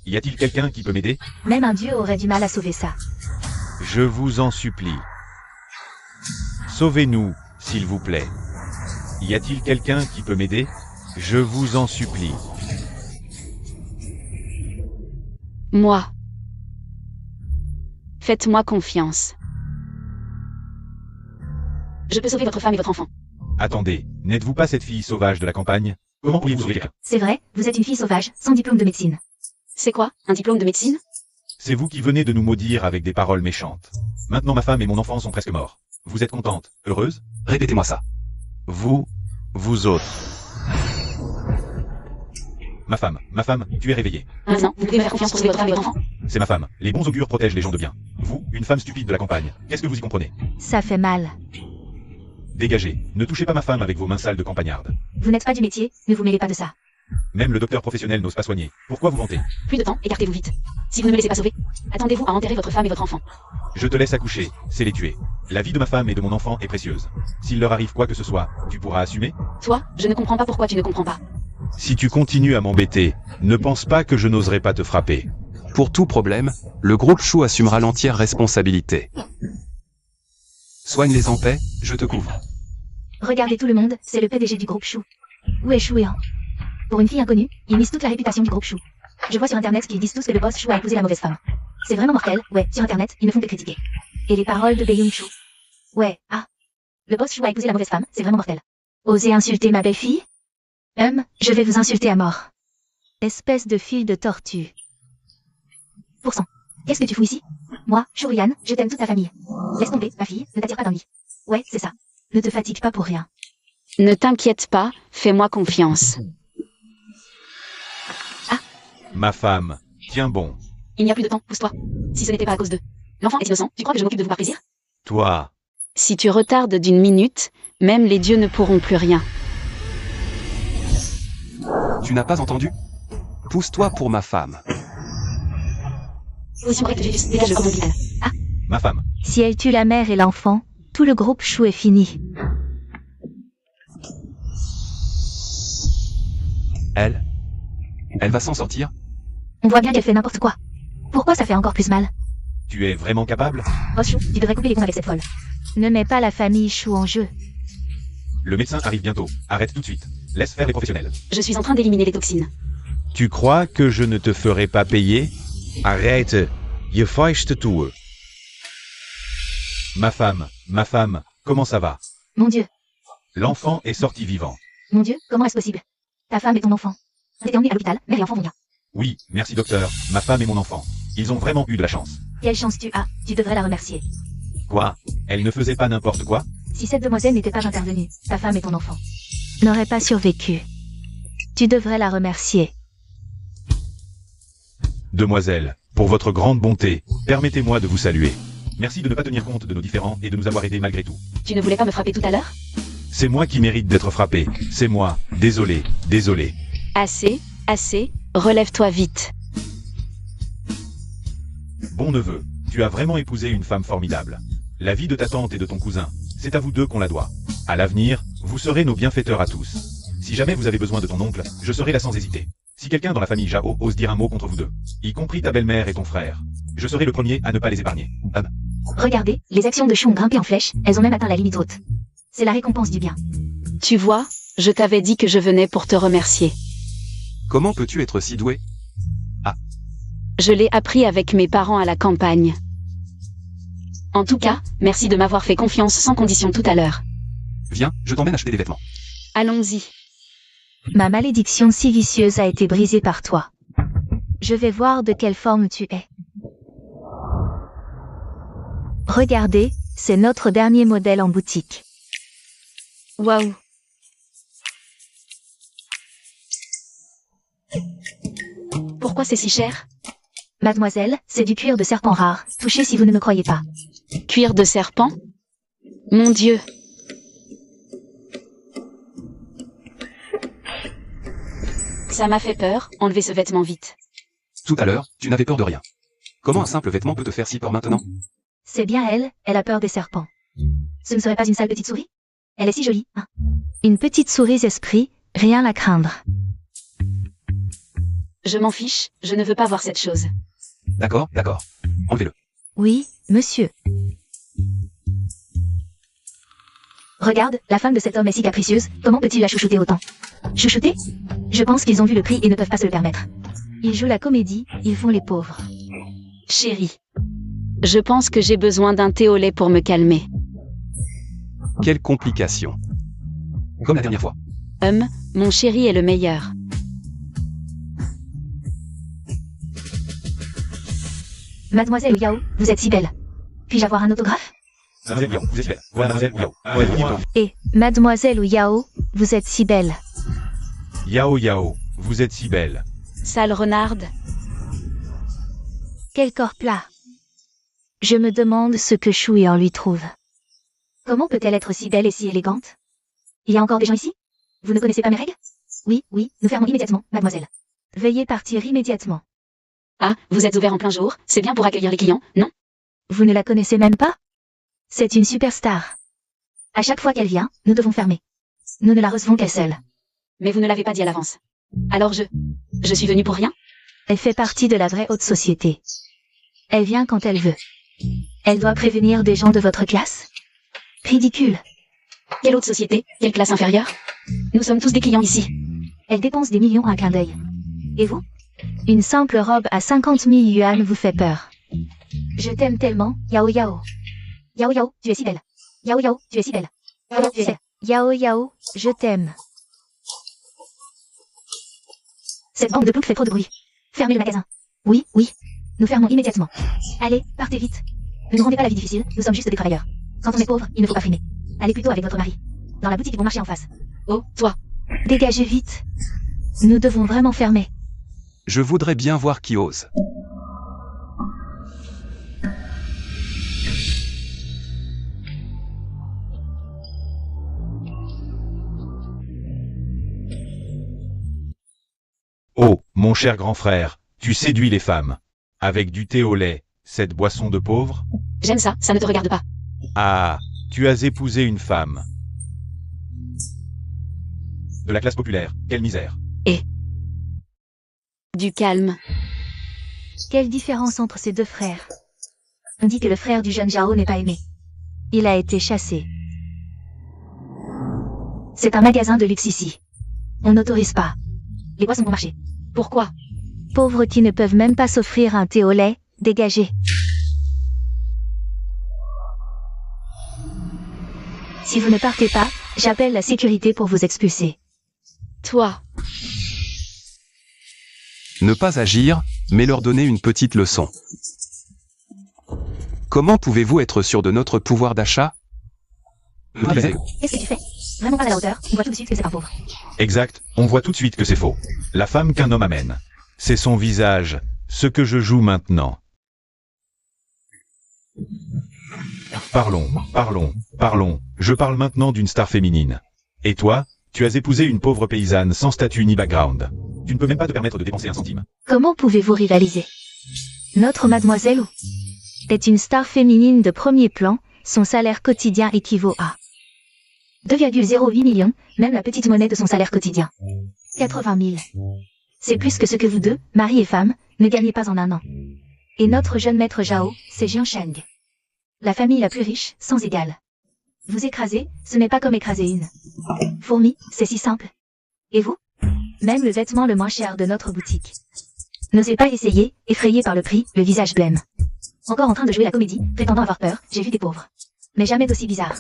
Y a-t-il quelqu'un qui peut m'aider? Même un dieu aurait du mal à sauver ça. Je vous en supplie. Sauvez-nous, s'il vous plaît. Y a-t-il quelqu'un qui peut m'aider? Je vous en supplie. Moi. Faites-moi confiance. Je peux sauver votre femme et votre enfant. Attendez, n'êtes-vous pas cette fille sauvage de la campagne? Comment pourriez-vous sauver quelqu'un? C'est vrai, vous êtes une fille sauvage, sans diplôme de médecine. C'est quoi, un diplôme de médecine? C'est vous qui venez de nous maudire avec des paroles méchantes. Maintenant ma femme et mon enfant sont presque morts. Vous êtes contente, heureuse? Répétez-moi ça. Vous autres. Ma femme, tu es réveillée. Maintenant, vous pouvez me faire confiance pour sauver votre femme et votre enfant? C'est ma femme. Les bons augures protègent les gens de bien. Vous, une femme stupide de la campagne, qu'est-ce que vous y comprenez? Ça fait mal. Dégagez. Ne touchez pas ma femme avec vos mains sales de campagnarde. Vous n'êtes pas du métier, ne vous mêlez pas de ça. Même le docteur professionnel n'ose pas soigner. Pourquoi vous vantez? Plus de temps, écartez-vous vite. Si vous ne me laissez pas sauver, attendez-vous à enterrer votre femme et votre enfant. Je te laisse accoucher, c'est les tuer. La vie de ma femme et de mon enfant est précieuse. S'il leur arrive quoi que ce soit, tu pourras assumer? Toi, je ne comprends pas pourquoi tu ne comprends pas. Si tu continues à m'embêter, ne pense pas que je n'oserai pas te frapper. Pour tout problème, le groupe Chou assumera l'entière responsabilité. Soigne-les en paix, je te couvre. Regardez tout le monde, c'est le PDG du groupe Chou. Où est Chou Yan? Pour une fille inconnue, il mise toute la réputation du groupe Chou. Je vois sur internet qu'ils disent tous que le boss Chou a épousé la mauvaise femme. C'est vraiment mortel, ouais, sur internet, ils ne font que critiquer. Et les paroles de Baeyun Chou. Ouais, ah. Le boss Chou a épousé la mauvaise femme, c'est vraiment mortel. Osez insulter ma belle-fille? Je vais vous insulter à mort. Espèce de fille de tortue. Pourcent. Qu'est-ce que tu fous ici? Moi, Shurian, je t'aime toute ta famille. Laisse tomber, ma fille, ne t'attire pas d'un lit. Ouais, c'est ça. Ne te fatigue pas pour rien. Ne t'inquiète pas, fais-moi confiance. Ma femme, tiens bon. Il n'y a plus de temps, pousse-toi. Si ce n'était pas à cause d'eux. L'enfant est innocent, tu crois que je m'occupe de vous par plaisir? Toi, Si tu retardes d'une minute, même les dieux ne pourront plus rien. Tu n'as pas entendu? Pousse-toi pour ma femme. Position correcte, Jésus, dégage le cordon ombilical. Ah, ma femme. Si elle tue la mère et l'enfant, tout le groupe Chou est fini. Elle va s'en sortir? On voit bien qu'elle fait n'importe quoi. Pourquoi ça fait encore plus mal? Tu es vraiment capable? Boss Chou, tu devrais couper les ponts avec cette folle. Ne mets pas la famille Chou en jeu. Le médecin arrive bientôt. Arrête tout de suite. Laisse faire les professionnels. je suis en train d'éliminer les toxines. Tu crois que je ne te ferai pas payer? Arrête. Je feiste tout. Ma femme, comment ça va? Mon Dieu, L'enfant est sorti vivant. mon Dieu, comment est-ce possible? Ta femme et ton enfant. On t'était emmené à l'hôpital, mère et enfant vont bien. Oui, merci docteur. Ma femme et mon enfant. Ils ont vraiment eu de la chance. Quelle chance tu as, tu devrais la remercier. Quoi? Elle ne faisait pas n'importe quoi? Si cette demoiselle n'était pas intervenue, ta femme et ton enfant n'auraient pas survécu. Tu devrais la remercier. Demoiselle, pour votre grande bonté, permettez-moi de vous saluer. Merci de ne pas tenir compte de nos différends et de nous avoir aidés malgré tout. Tu ne voulais pas me frapper tout à l'heure? C'est moi qui mérite d'être frappé. C'est moi. Désolé, désolé. Assez, assez, relève-toi vite. Bon neveu, tu as vraiment épousé une femme formidable. La vie de ta tante et de ton cousin, c'est à vous deux qu'on la doit. À l'avenir, vous serez nos bienfaiteurs à tous. Si jamais vous avez besoin de ton oncle, je serai là sans hésiter. Si quelqu'un dans la famille Jao ose dire un mot contre vous deux, y compris ta belle-mère et ton frère, je serai le premier à ne pas les épargner. Regardez, les actions de Chou ont grimpé en flèche, elles ont même atteint la limite haute. C'est la récompense du bien. Tu vois, je t'avais dit que je venais pour te remercier. Comment peux-tu être si doué? Je l'ai appris avec mes parents à la campagne. En tout cas, merci de m'avoir fait confiance sans condition tout à l'heure. Viens, je t'emmène acheter des vêtements. Allons-y. Ma malédiction si vicieuse a été brisée par toi. Je vais voir de quelle forme tu es. Regardez, c'est notre dernier modèle en boutique. Waouh. Pourquoi c'est si cher? Mademoiselle, c'est du cuir de serpent rare. Touchez si vous ne me croyez pas. Cuir de serpent? Mon Dieu. Ça m'a fait peur, enlevez ce vêtement vite. Tout à l'heure, tu n'avais peur de rien. Comment un simple vêtement peut te faire si peur maintenant? C'est bien elle a peur des serpents. Ce ne serait pas une sale petite souris? Elle est si jolie, hein? Une petite souris esprit, rien à craindre. Je m'en fiche, je ne veux pas voir cette chose. D'accord, d'accord. Enlevez-le. Oui, monsieur. Regarde, la femme de cet homme est si capricieuse, comment peut-il la chouchouter autant? Chouchouter? Je pense qu'ils ont vu le prix et ne peuvent pas se le permettre. Ils jouent la comédie, ils font les pauvres. Chérie. Je pense que j'ai besoin d'un thé au lait pour me calmer. Quelle complication. Comme la dernière fois. Mon chéri est le meilleur. Mademoiselle Yao, vous êtes si belle. Puis-je avoir un autographe? Mademoiselle Yao, vous êtes belle. Voilà, Mademoiselle Yao. Et, Mademoiselle Yao, vous êtes si belle. Yao Yao, vous êtes si belle. Sale renarde. Quel corps plat. Je me demande ce que Shui en lui trouve. Comment peut-elle être si belle et si élégante? Il y a encore des gens ici? Vous ne connaissez pas mes règles? Oui, oui, nous fermons immédiatement, mademoiselle. Veuillez partir immédiatement. Ah, vous êtes ouvert en plein jour, c'est bien pour accueillir les clients, non? Vous ne la connaissez même pas? C'est une superstar. À chaque fois qu'elle vient, nous devons fermer. Nous ne la recevons qu'elle seule. Mais vous ne l'avez pas dit à l'avance. Alors je suis venue pour rien? Elle fait partie de la vraie haute société. Elle vient quand elle veut. Elle doit prévenir des gens de votre classe? Ridicule. Quelle autre société? Quelle classe inférieure? Nous sommes tous des clients ici. Elle dépense des millions à un clin d'œil. Et vous? Une simple robe à 50 000 yuan vous fait peur. Je t'aime tellement, Yao Yao. Yao Yao, tu es si belle. Yao Yao, tu es si belle. Yao, tu es si belle. Yao Yao, je t'aime. Cette bande de ploucs fait trop de bruit. Fermez le magasin. Oui, oui. Nous fermons immédiatement. Allez, partez vite. Ne nous rendez pas la vie difficile, nous sommes juste des travailleurs. Quand on est pauvre, il ne faut pas frimer. Allez plutôt avec votre mari. Dans la boutique du bon marché en face. Oh, toi. Dégagez vite. Nous devons vraiment fermer. Je voudrais bien voir qui ose. Oh, mon cher grand frère, tu séduis les femmes. Avec du thé au lait, cette boisson de pauvre? J'aime ça, ça ne te regarde pas. Ah, tu as épousé une femme. De la classe populaire, quelle misère. Du calme. Quelle différence entre ces deux frères? On dit que le frère du jeune Jao n'est pas aimé. Il a été chassé. C'est un magasin de luxe ici. On n'autorise pas. Les boissons bon marché. Pourquoi? Pauvres qui ne peuvent même pas s'offrir un thé au lait, dégagez. Si vous ne partez pas, j'appelle la sécurité pour vous expulser. Toi. Ne pas agir, mais leur donner une petite leçon. Comment pouvez-vous être sûr de notre pouvoir d'achat? Qu'est-ce que tu fais? Vraiment pas à la hauteur, on voit tout de suite que c'est un pauvre. Exact, on voit tout de suite que c'est faux. La femme qu'un homme amène. C'est son visage, ce que je joue maintenant. Parlons, parlons, parlons. Je parle maintenant d'une star féminine. Et toi, tu as épousé une pauvre paysanne sans statut ni background. Tu ne peux même pas te permettre de dépenser un centime. Comment pouvez-vous rivaliser? Notre mademoiselle est une star féminine de premier plan, son salaire quotidien équivaut à 2,08 millions, même la petite monnaie de son salaire quotidien. 80 000. C'est plus que ce que vous deux, mari et femme, ne gagnez pas en un an. Et notre jeune maître Zhao, c'est Jiang Sheng. La famille la plus riche, sans égale. Vous écraser, ce n'est pas comme écraser une fourmi, c'est si simple. Et vous? Même le vêtement le moins cher de notre boutique. N'osez pas essayer, effrayé par le prix, le visage blême. Encore en train de jouer la comédie, prétendant avoir peur, j'ai vu des pauvres. Mais jamais d'aussi bizarre.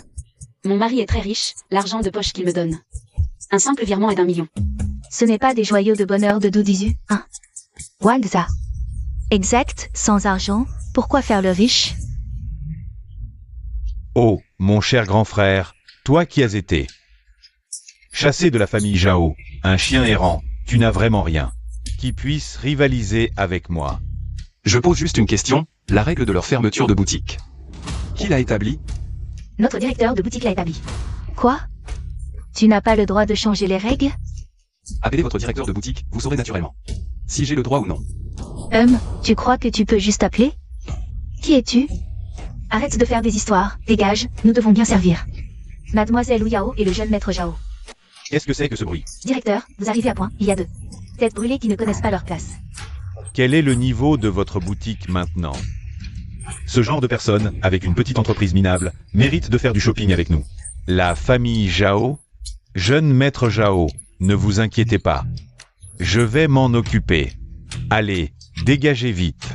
Mon mari est très riche, l'argent de poche qu'il me donne. Un simple virement est d'1 million. Ce n'est pas des joyaux de bonheur de Doudizu, hein? Wangza. Exact, sans argent, pourquoi faire le riche? Oh, mon cher grand frère, toi qui as été chassé de la famille Zhao, un chien errant, tu n'as vraiment rien qui puisse rivaliser avec moi. Je pose juste une question, la règle de leur fermeture de boutique. Qui l'a établie? Notre directeur de boutique l'a établi. Quoi? Tu n'as pas le droit de changer les règles? Appelez votre directeur de boutique, vous saurez naturellement si j'ai le droit ou non. Tu crois que tu peux juste appeler? Qui es-tu? Arrête de faire des histoires, dégage, nous devons bien servir. Mademoiselle Wu Yao et le jeune maître Zhao. Qu'est-ce que c'est que ce bruit? Directeur, vous arrivez à point, il y a 2 têtes brûlées qui ne connaissent pas leur place. Quel est le niveau de votre boutique maintenant? Ce genre de personne, avec une petite entreprise minable, mérite de faire du shopping avec nous. La famille Zhao? Jeune maître Zhao, ne vous inquiétez pas. Je vais m'en occuper. Allez, dégagez vite.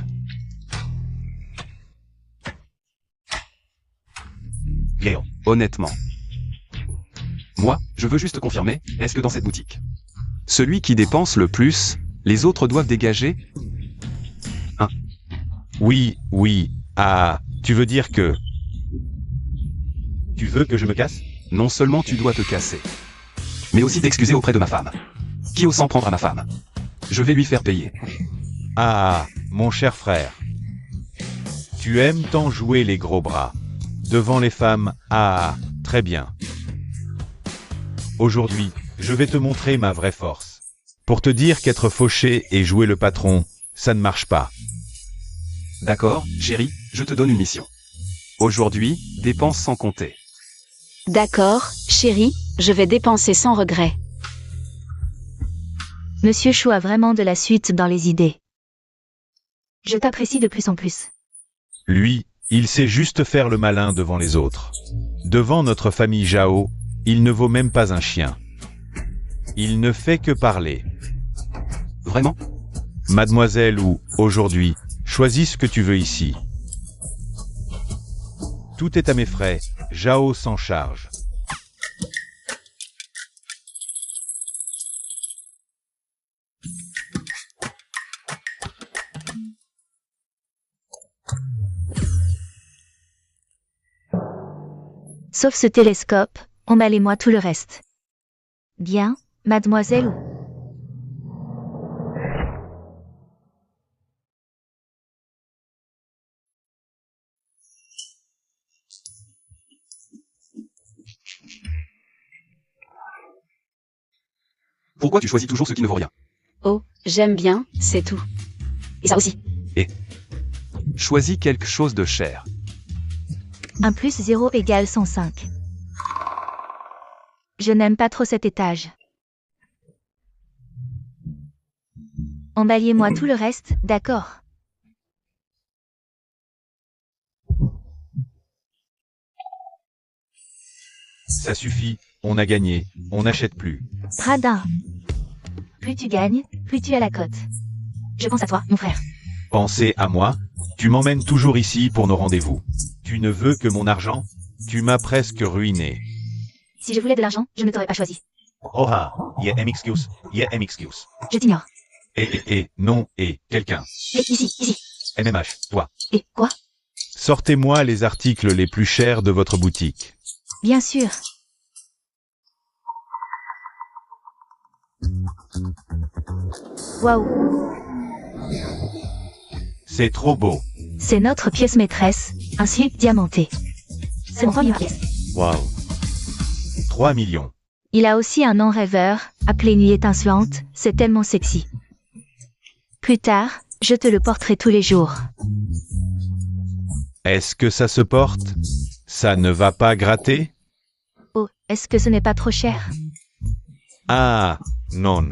Léon, honnêtement. Moi, je veux juste confirmer, est-ce que dans cette boutique, celui qui dépense le plus, les autres doivent dégager? Oui, oui. Ah, tu veux dire que... Tu veux que je me casse? Non seulement tu dois te casser, mais aussi t'excuser auprès de ma femme. Qui ose s'en prendre à ma femme? Je vais lui faire payer. Ah, mon cher frère. Tu aimes tant jouer les gros bras. Devant les femmes, ah, très bien. Aujourd'hui, je vais te montrer ma vraie force. Pour te dire qu'être fauché et jouer le patron, ça ne marche pas. D'accord, chérie, je te donne une mission. Aujourd'hui, dépense sans compter. D'accord, chérie, je vais dépenser sans regret. Monsieur Chou a vraiment de la suite dans les idées. Je t'apprécie de plus en plus. Lui, il sait juste faire le malin devant les autres. Devant notre famille Zhao, il ne vaut même pas un chien. Il ne fait que parler. Vraiment? Mademoiselle ou, aujourd'hui, choisis ce que tu veux ici. Tout est à mes frais, Zhao s'en charge. Sauf ce télescope, emballez-moi tout le reste. Bien, mademoiselle Wu. Pourquoi tu choisis toujours ce qui ne vaut rien? Oh, j'aime bien, c'est tout. Et ça aussi. Choisis quelque chose de cher. 1 + 0 = 105. Je n'aime pas trop cet étage. Emballez-moi tout le reste, d'accord. Ça suffit, on a gagné, on n'achète plus. Radin. Plus tu gagnes, plus tu as la cote. Je pense à toi, mon frère. Pensez à moi, tu m'emmènes toujours ici pour nos rendez-vous. Tu ne veux que mon argent? Tu m'as presque ruiné. Si je voulais de l'argent, je ne t'aurais pas choisi. Oh ah, y a un excuse, y a un excuse. Je t'ignore. Non, quelqu'un. Et ici. MMH, toi. Et quoi? Sortez-moi les articles les plus chers de votre boutique. Bien sûr. Waouh, C'est trop beau. c'est notre pièce maîtresse, un slip diamanté. C'est mon première pièce. Waouh. 3 millions. Il a aussi un nom rêveur, appelé Nuit étincelante, c'est tellement sexy. Plus tard, je te le porterai tous les jours. Est-ce que ça se porte? Ça ne va pas gratter? Oh, est-ce que ce n'est pas trop cher? Ah, non.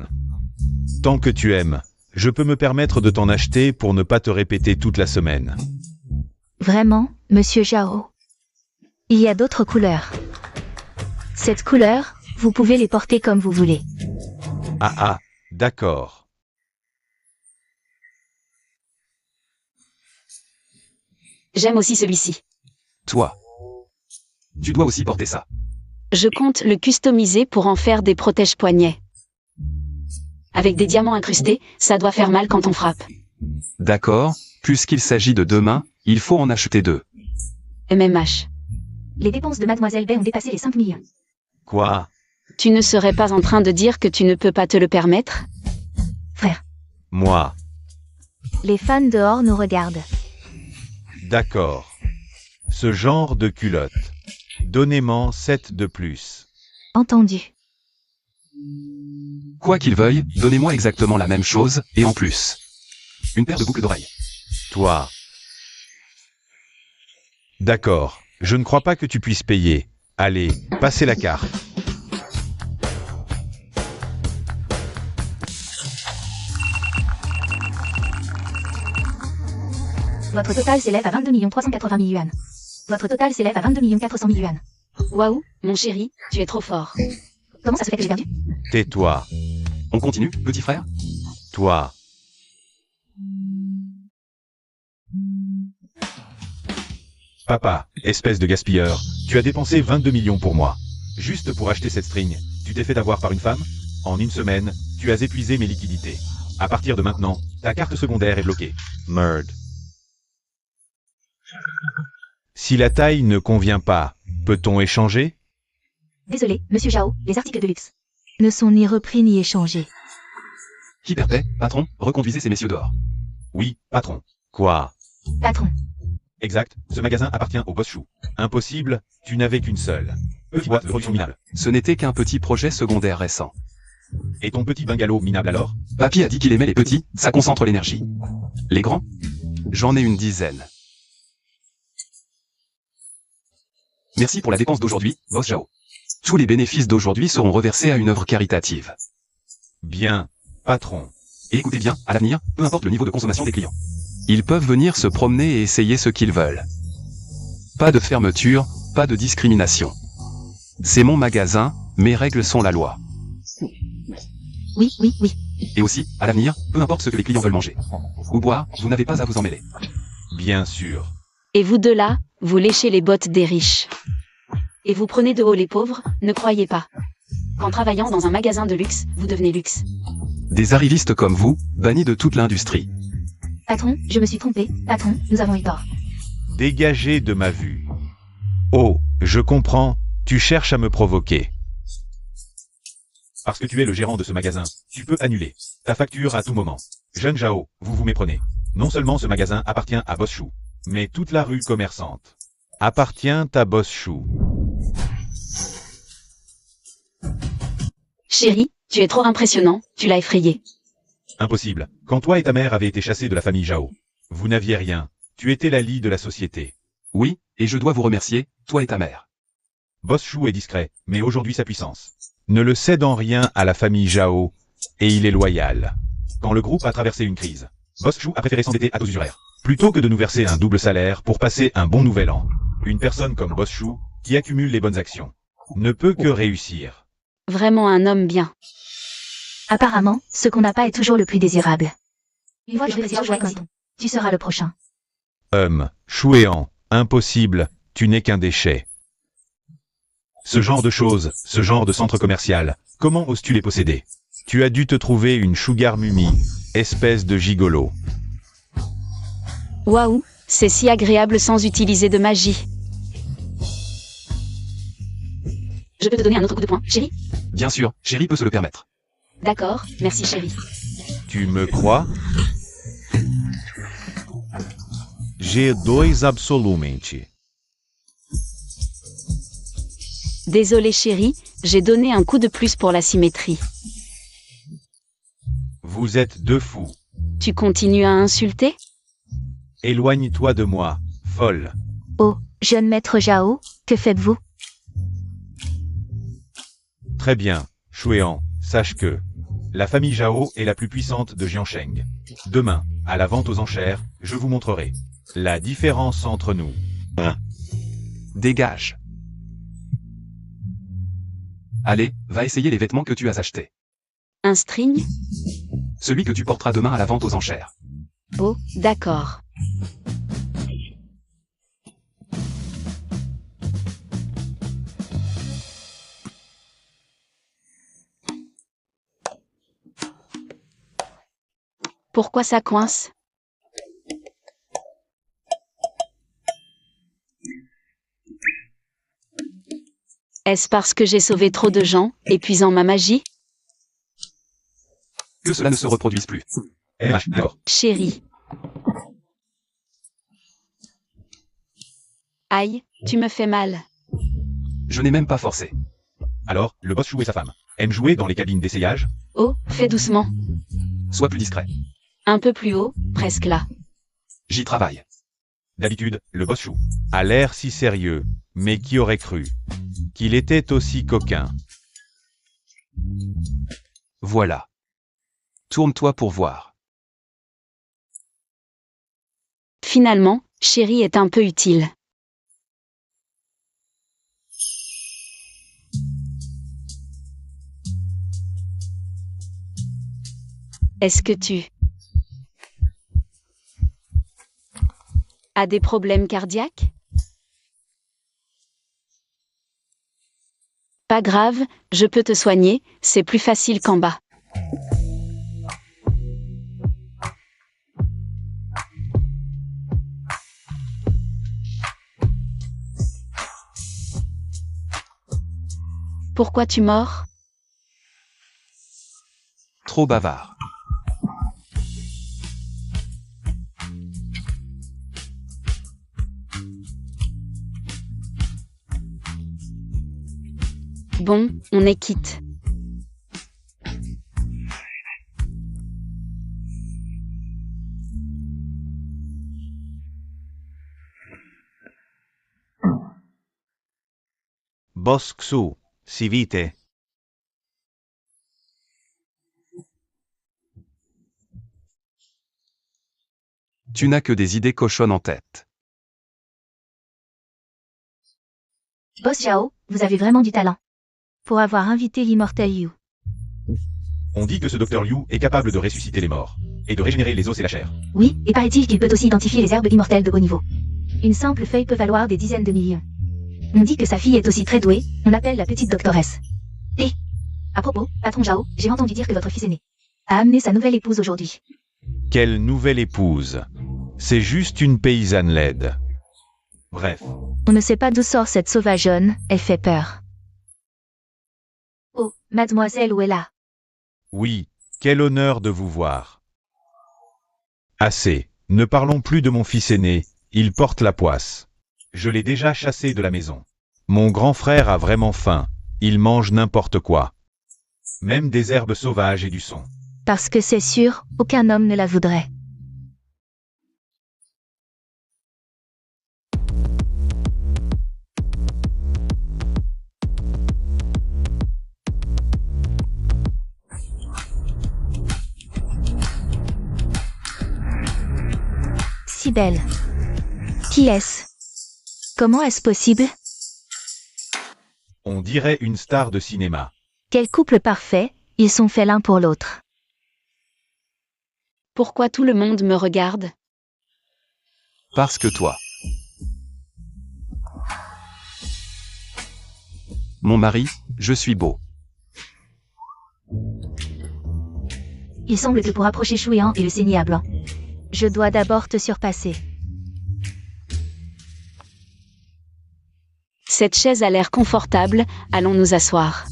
Tant que tu aimes, je peux me permettre de t'en acheter pour ne pas te répéter toute la semaine. Vraiment, monsieur Jao? Il y a d'autres couleurs. Cette couleur, vous pouvez les porter comme vous voulez. Ah, d'accord. J'aime aussi celui-ci. Toi. Tu dois aussi porter ça. Je compte le customiser pour en faire des protège-poignets. Avec des diamants incrustés, ça doit faire mal quand on frappe. D'accord, puisqu'il s'agit de 2 mains, il faut en acheter 2. MMH. Les dépenses de Mademoiselle Bay ont dépassé les 5 millions. Quoi? Tu ne serais pas en train de dire que tu ne peux pas te le permettre? Frère, Moi. les fans dehors nous regardent. D'accord. Ce genre de culotte. Donnez-moi 7 de plus. Entendu. Quoi qu'il veuille, donnez-moi exactement la même chose, et en plus. Une paire de boucles d'oreilles. Toi. D'accord. Je ne crois pas que tu puisses payer. Allez, passez la carte. Votre total s'élève à 22 380 000 yuan. Votre total s'élève à 22 400 000 yuan. Waouh, mon chéri, tu es trop fort. Comment ça se fait que j'ai perdu? Tais-toi. On continue, petit frère? Toi. Papa, espèce de gaspilleur, tu as dépensé 22 millions pour moi. Juste pour acheter cette string, tu t'es fait avoir par une femme? En une semaine, tu as épuisé mes liquidités. À partir de maintenant, ta carte secondaire est bloquée. Merde. Si la taille ne convient pas, peut-on échanger? Désolé, monsieur Jao, les articles de luxe ne sont ni repris ni échangés. Hyperpay, patron, reconduisez ces messieurs dehors. Oui, patron. Quoi? Patron, Exact, ce magasin appartient au boss Chou. Impossible, tu n'avais qu'une seule. Petite boîte de production minable. Ce n'était qu'un petit projet secondaire récent. Et ton petit bungalow minable alors? Papy a dit qu'il aimait les petits, ça concentre l'énergie. Les grands? J'en ai une dizaine. Merci pour la dépense d'aujourd'hui, boss Jao. Tous les bénéfices d'aujourd'hui seront reversés à une œuvre caritative. Bien, patron. Et écoutez bien, à l'avenir, peu importe le niveau de consommation des clients. Ils peuvent venir se promener et essayer ce qu'ils veulent. Pas de fermeture, pas de discrimination. C'est mon magasin, mes règles sont la loi. oui. Et aussi, à l'avenir, peu importe ce que les clients veulent manger ou boire, vous n'avez pas à vous en mêler. Bien sûr. Et vous deux là, vous léchez les bottes des riches. Et vous prenez de haut les pauvres, ne croyez pas. Qu'en travaillant dans un magasin de luxe, vous devenez luxe. Des arrivistes comme vous, bannis de toute l'industrie. Patron, je me suis trompé. Patron, nous avons eu tort. Dégagez de ma vue. Oh, je comprends, tu cherches à me provoquer. Parce que tu es le gérant de ce magasin, tu peux annuler ta facture à tout moment. Jeune Jao, vous vous méprenez. Non seulement ce magasin appartient à Boss Chou, mais toute la rue commerçante appartient à Boss Chou. Chérie, tu es trop impressionnant, tu l'as effrayé. Impossible. Quand toi et ta mère avez été chassés de la famille Jao, vous n'aviez rien. Tu étais la lie de la société. Oui, et je dois vous remercier, toi et ta mère. Boss Chou est discret, mais aujourd'hui sa puissance ne le cède en rien à la famille Jao, et il est loyal. Quand le groupe a traversé une crise, Boss Chou a préféré s'endetter à taux usuraires, plutôt que de nous verser un double salaire pour passer un bon nouvel an. Une personne comme Boss Chou, qui accumule les bonnes actions, ne peut que réussir. Vraiment un homme bien. Apparemment, ce qu'on n'a pas est toujours le plus désirable. Une fois que je vais jouer comme tu seras le prochain. Chouéant, impossible, tu n'es qu'un déchet. Ce genre de choses, ce genre de centre commercial, comment oses-tu les posséder? Tu as dû te trouver une sugar mummy, Espèce de gigolo. Waouh, c'est si agréable sans utiliser de magie. Je peux te donner un autre coup de poing, chérie? Bien sûr, chérie peut se le permettre. D'accord, merci chérie. Tu me crois? G2 absolumente. Désolé chérie, j'ai donné un coup de plus pour la symétrie. Vous êtes deux fous. Tu continues à insulter? Éloigne-toi de moi, folle. Oh, jeune maître Zhao, que faites-vous? Très bien, Shuean, sache que la famille Zhao est la plus puissante de Jiansheng. Demain, à la vente aux enchères, je vous montrerai la différence entre nous. Dégage. Allez, va essayer les vêtements que tu as achetés. Un string? Celui que tu porteras demain à la vente aux enchères. Oh, d'accord. Pourquoi ça coince? Est-ce parce que j'ai sauvé trop de gens, épuisant ma magie? Que cela ne se reproduise plus. D'accord. Chérie. Aïe, tu me fais mal. Je n'ai même pas forcé. Alors, le boss Chou et sa femme aiment jouer dans les cabines d'essayage? Oh, fais doucement. Sois plus discret. Un peu plus haut, presque là. J'y travaille. D'habitude, le boss Chou a l'air si sérieux, mais qui aurait cru qu'il était aussi coquin? Voilà. Tourne-toi pour voir. Finalement, chérie est un peu utile. Est-ce que tu as des problèmes cardiaques? Pas grave, je peux te soigner, c'est plus facile qu'en bas. Pourquoi tu mords? Trop bavard. Bon, on est quitte. Boss Xu, si vite. Tu n'as que des idées cochonnes en tête. Boss Zhao, vous avez vraiment du talent. Pour avoir invité l'immortel Yu. On dit que ce docteur Liu est capable de ressusciter les morts et de régénérer les os et la chair. Oui, et paraît-il qu'il peut aussi identifier les herbes immortelles de haut niveau. Une simple feuille peut valoir des dizaines de millions. On dit que sa fille est aussi très douée, on l'appelle la petite doctoresse. Et, à propos, patron Zhao, j'ai entendu dire que votre fils aîné a amené sa nouvelle épouse aujourd'hui. Quelle nouvelle épouse! C'est juste une paysanne laide. Bref, On ne sait pas d'où sort cette sauvageonne, elle fait peur. Oh, mademoiselle Ouella. oui, quel honneur de vous voir. Assez, ne parlons plus de mon fils aîné, il porte la poisse. Je l'ai déjà chassé de la maison. Mon grand frère a vraiment faim, il mange n'importe quoi. Même des herbes sauvages et du son. Parce que c'est sûr, aucun homme ne la voudrait. Si belle. Qui est-ce? Comment est-ce possible? On dirait une star de cinéma. Quel couple parfait, ils sont faits l'un pour l'autre. Pourquoi tout le monde me regarde? Parce que toi. Mon mari, je suis beau. Il semble que pour approcher Chouéan et le saigner à blanc, je dois d'abord te surpasser. Cette chaise a l'air confortable, allons nous asseoir.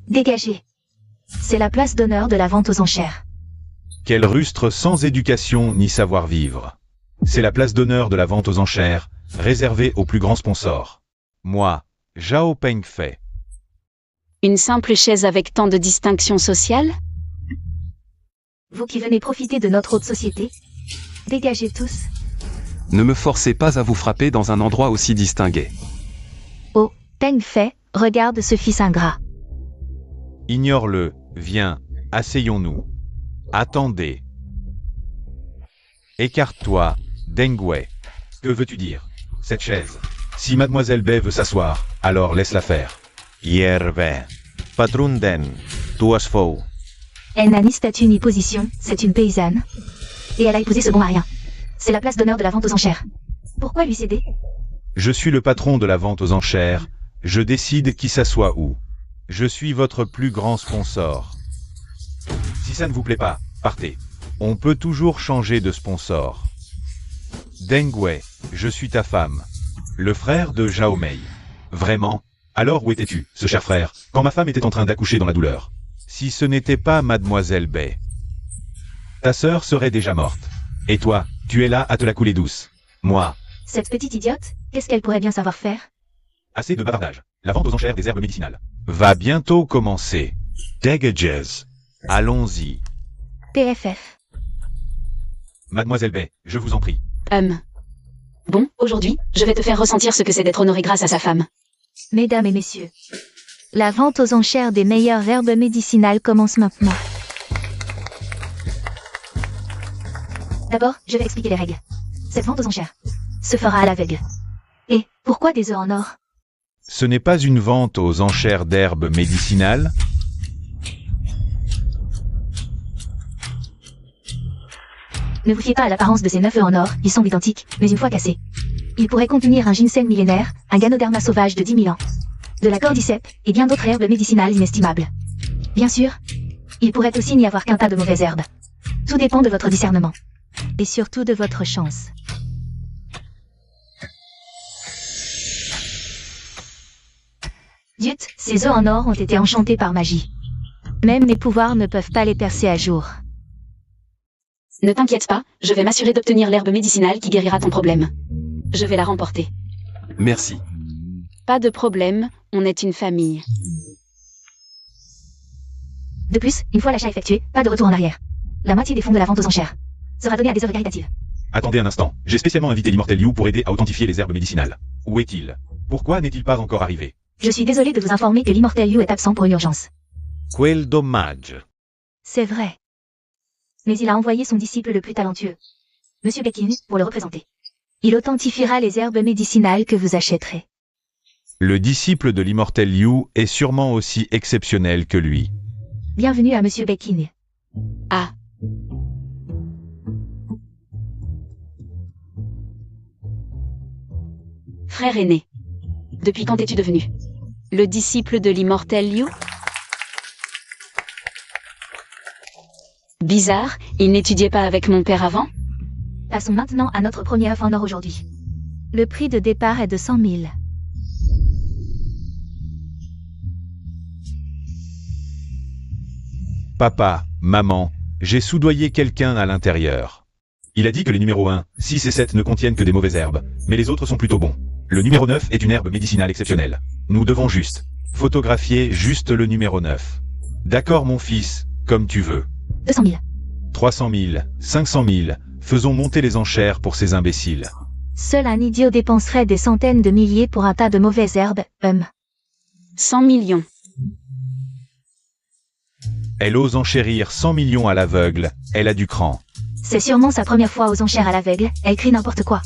Dégagez. C'est la place d'honneur de la vente aux enchères. Quel rustre sans éducation ni savoir-vivre. C'est la place d'honneur de la vente aux enchères, réservée aux plus grands sponsors. Moi, Zhao Pengfei. Une simple chaise avec tant de distinction sociale? Vous qui venez profiter de notre haute société, dégagez tous. Ne me forcez pas à vous frapper dans un endroit aussi distingué. Oh, Pengfei, regarde ce fils ingrat. Ignore-le, viens, asseyons-nous. Attendez. Écarte-toi, Deng Wei. Que veux-tu dire? Cette chaise. Si Mademoiselle Bai veut s'asseoir, alors laisse-la faire. Hierve. Patrun Den. Tuas fou. Elle n'a ni statut ni position, c'est une paysanne. Et elle a épousé ce bon Marien. C'est la place d'honneur de la vente aux enchères. Pourquoi lui céder? Je suis le patron de la vente aux enchères. Je décide qui s'assoit où. Je suis votre plus grand sponsor. Si ça ne vous plaît pas, partez. On peut toujours changer de sponsor. Deng Wei, je suis ta femme. Le frère de Zhao Mei. Vraiment? Alors où étais-tu, ce cher frère, quand ma femme était en train d'accoucher dans la douleur? Si ce n'était pas Mademoiselle Bai, ta sœur serait déjà morte. Et toi, tu es là à te la couler douce. Moi, Cette petite idiote, qu'est-ce qu'elle pourrait bien savoir faire? assez de bavardage. La vente aux enchères des herbes médicinales va bientôt commencer. Degages. Allons-y. PFF. Mademoiselle Bai, je vous en prie. Bon, aujourd'hui, je vais te faire ressentir ce que c'est d'être honoré grâce à sa femme. Mesdames et messieurs, la vente aux enchères des meilleures herbes médicinales commence maintenant. D'abord, je vais expliquer les règles. Cette vente aux enchères se fera à l'aveugle. Et pourquoi des œufs en or? Ce n'est pas une vente aux enchères d'herbes médicinales. Ne vous fiez pas à l'apparence de ces 9 œufs en or, ils semblent identiques, mais une fois cassés. Ils pourraient contenir un ginseng millénaire, un ganoderma sauvage de 10 000 ans, de la cordyceps et bien d'autres herbes médicinales inestimables. Bien sûr, il pourrait aussi n'y avoir qu'un tas de mauvaises herbes. Tout dépend de votre discernement. Et surtout de votre chance. Dieu, ces œufs en or ont été enchantés par magie. Même mes pouvoirs ne peuvent pas les percer à jour. Ne t'inquiète pas, je vais m'assurer d'obtenir l'herbe médicinale qui guérira ton problème. Je vais la remporter. Merci. Pas de problème, on est une famille. De plus, une fois l'achat effectué, pas de retour en arrière. La moitié des fonds de la vente aux enchères sera donnée à des œuvres caritatives. Attendez un instant, j'ai spécialement invité l'Immortel Liu pour aider à authentifier les herbes médicinales. Où est-il? Pourquoi n'est-il pas encore arrivé? Je suis désolé de vous informer que l'Immortel Yu est absent pour une urgence. Quel dommage. C'est vrai. Mais il a envoyé son disciple le plus talentueux, Monsieur Bekin, pour le représenter. Il authentifiera les herbes médicinales que vous achèterez. Le disciple de l'Immortel Liu est sûrement aussi exceptionnel que lui. Bienvenue à Monsieur Bekin. Ah. Frère aîné. Depuis quand es-tu devenu le disciple de l'Immortel Liu? Bizarre, il n'étudiait pas avec mon père avant? Passons maintenant à notre premier œuf en or aujourd'hui. Le prix de départ est de 100 000. Papa, maman, j'ai soudoyé quelqu'un à l'intérieur. Il a dit que les numéros 1, 6 et 7 ne contiennent que des mauvaises herbes, mais les autres sont plutôt bons. Le numéro 9 est une herbe médicinale exceptionnelle. Nous devons juste photographier juste le numéro 9. D'accord mon fils, comme tu veux. 200 000. 300 000, 500 000, faisons monter les enchères pour ces imbéciles. Seul un idiot dépenserait des centaines de milliers pour un tas de mauvaises herbes, 100 millions. Elle ose enchérir 100 millions à l'aveugle, elle a du cran. C'est sûrement sa première fois aux enchères à l'aveugle, elle crie n'importe quoi.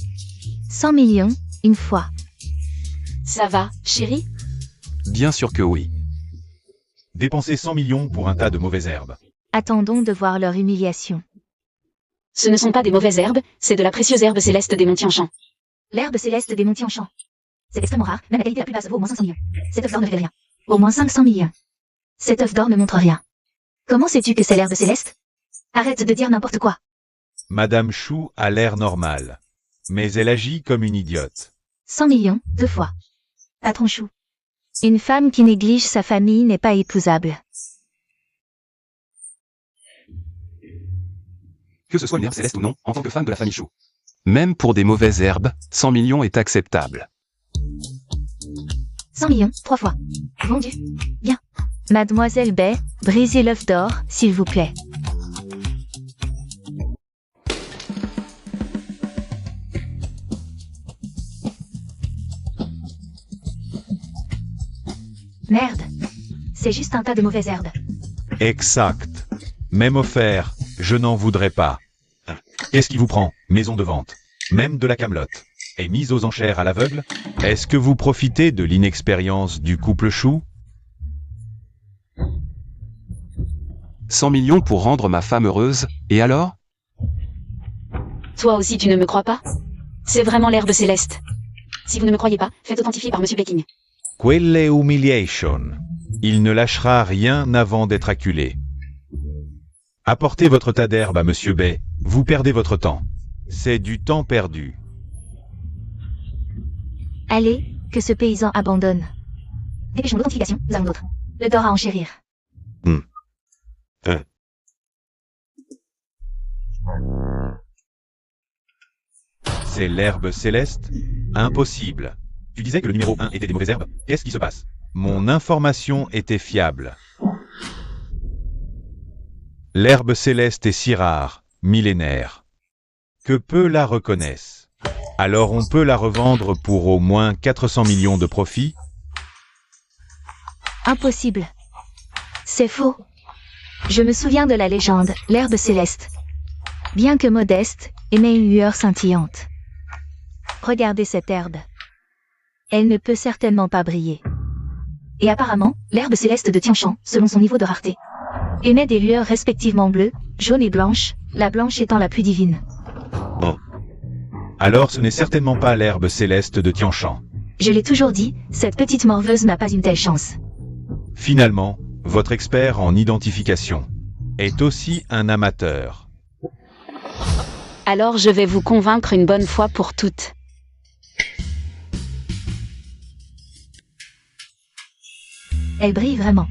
100 millions, une fois. Ça va, chérie? Bien sûr que oui. Dépenser 100 millions pour un tas de mauvaises herbes. Attendons de voir leur humiliation. Ce ne sont pas des mauvaises herbes, c'est de la précieuse herbe céleste des Montienchants. L'herbe céleste des Montienchants. C'est extrêmement rare, même la qualité la plus basse vaut au moins 500 millions. Cet œuf d'or ne révèle rien. Au moins 500 millions. Cet œuf d'or ne montre rien. Comment sais-tu que c'est l'herbe céleste? Arrête de dire n'importe quoi. Madame Chou a l'air normal. Mais elle agit comme une idiote. 100 millions, 2 fois. Patron Chou. Une femme qui néglige sa famille n'est pas épousable. Que ce soit une herbe céleste ou non, en tant que femme de la famille Chou. Même pour des mauvaises herbes, 100 millions est acceptable. 100 millions, 3 fois. Vendu. Bien. Mademoiselle Bay, brisez l'œuf d'or, s'il vous plaît. Merde. C'est juste un tas de mauvaises herbes. Exact. Même offert, je n'en voudrais pas. Qu'est-ce qui vous prend, maison de vente? Même de la camelote. Et mise aux enchères à l'aveugle? Est-ce que vous profitez de l'inexpérience du couple Chou? 100 millions pour rendre ma femme heureuse, et alors? Toi aussi tu ne me crois pas? C'est vraiment l'herbe céleste. Si vous ne me croyez pas, faites authentifier par Monsieur Baking. Quelle humiliation. Il ne lâchera rien avant d'être acculé. Apportez votre tas d'herbe à Monsieur Bay, vous perdez votre temps. C'est du temps perdu. Allez, que ce paysan abandonne. Dépêchons l'authentification, nous avons d'autres. Le d'or à enchérir. C'est l'herbe céleste? Impossible. Tu disais que le numéro 1 était des mauvaises herbes. Qu'est-ce qui se passe? Mon information était fiable. L'herbe céleste est si rare, millénaire, que peu la reconnaissent. Alors on peut la revendre pour au moins 400 millions de profit? Impossible. C'est faux. Je me souviens de la légende, l'herbe céleste. Bien que modeste, émet une lueur scintillante. Regardez cette herbe. Elle ne peut certainement pas briller. Et apparemment, l'herbe céleste de Tianshan, selon son niveau de rareté, émet des lueurs respectivement bleues, jaunes et blanches, la blanche étant la plus divine. Alors ce n'est certainement pas l'herbe céleste de Tianshan. Je l'ai toujours dit, cette petite morveuse n'a pas une telle chance. Finalement, votre expert en identification est aussi un amateur. Alors je vais vous convaincre une bonne fois pour toutes. Elle brille vraiment.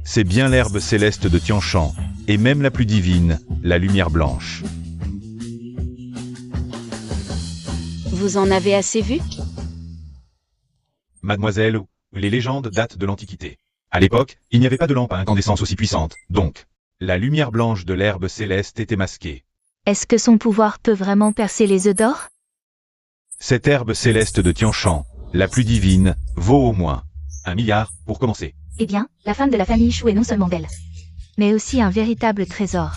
C'est bien l'herbe céleste de Tianshan, et même la plus divine, la lumière blanche. Vous en avez assez vu? Mademoiselle, les légendes datent de l'Antiquité. À l'époque, il n'y avait pas de lampe à incandescence aussi puissante, donc, la lumière blanche de l'herbe céleste était masquée. Est-ce que son pouvoir peut vraiment percer les œufs d'or? Cette herbe céleste de Tianshan, la plus divine, vaut au moins 1 milliard pour commencer. Eh bien, la femme de la famille Chou est non seulement belle, mais aussi un véritable trésor.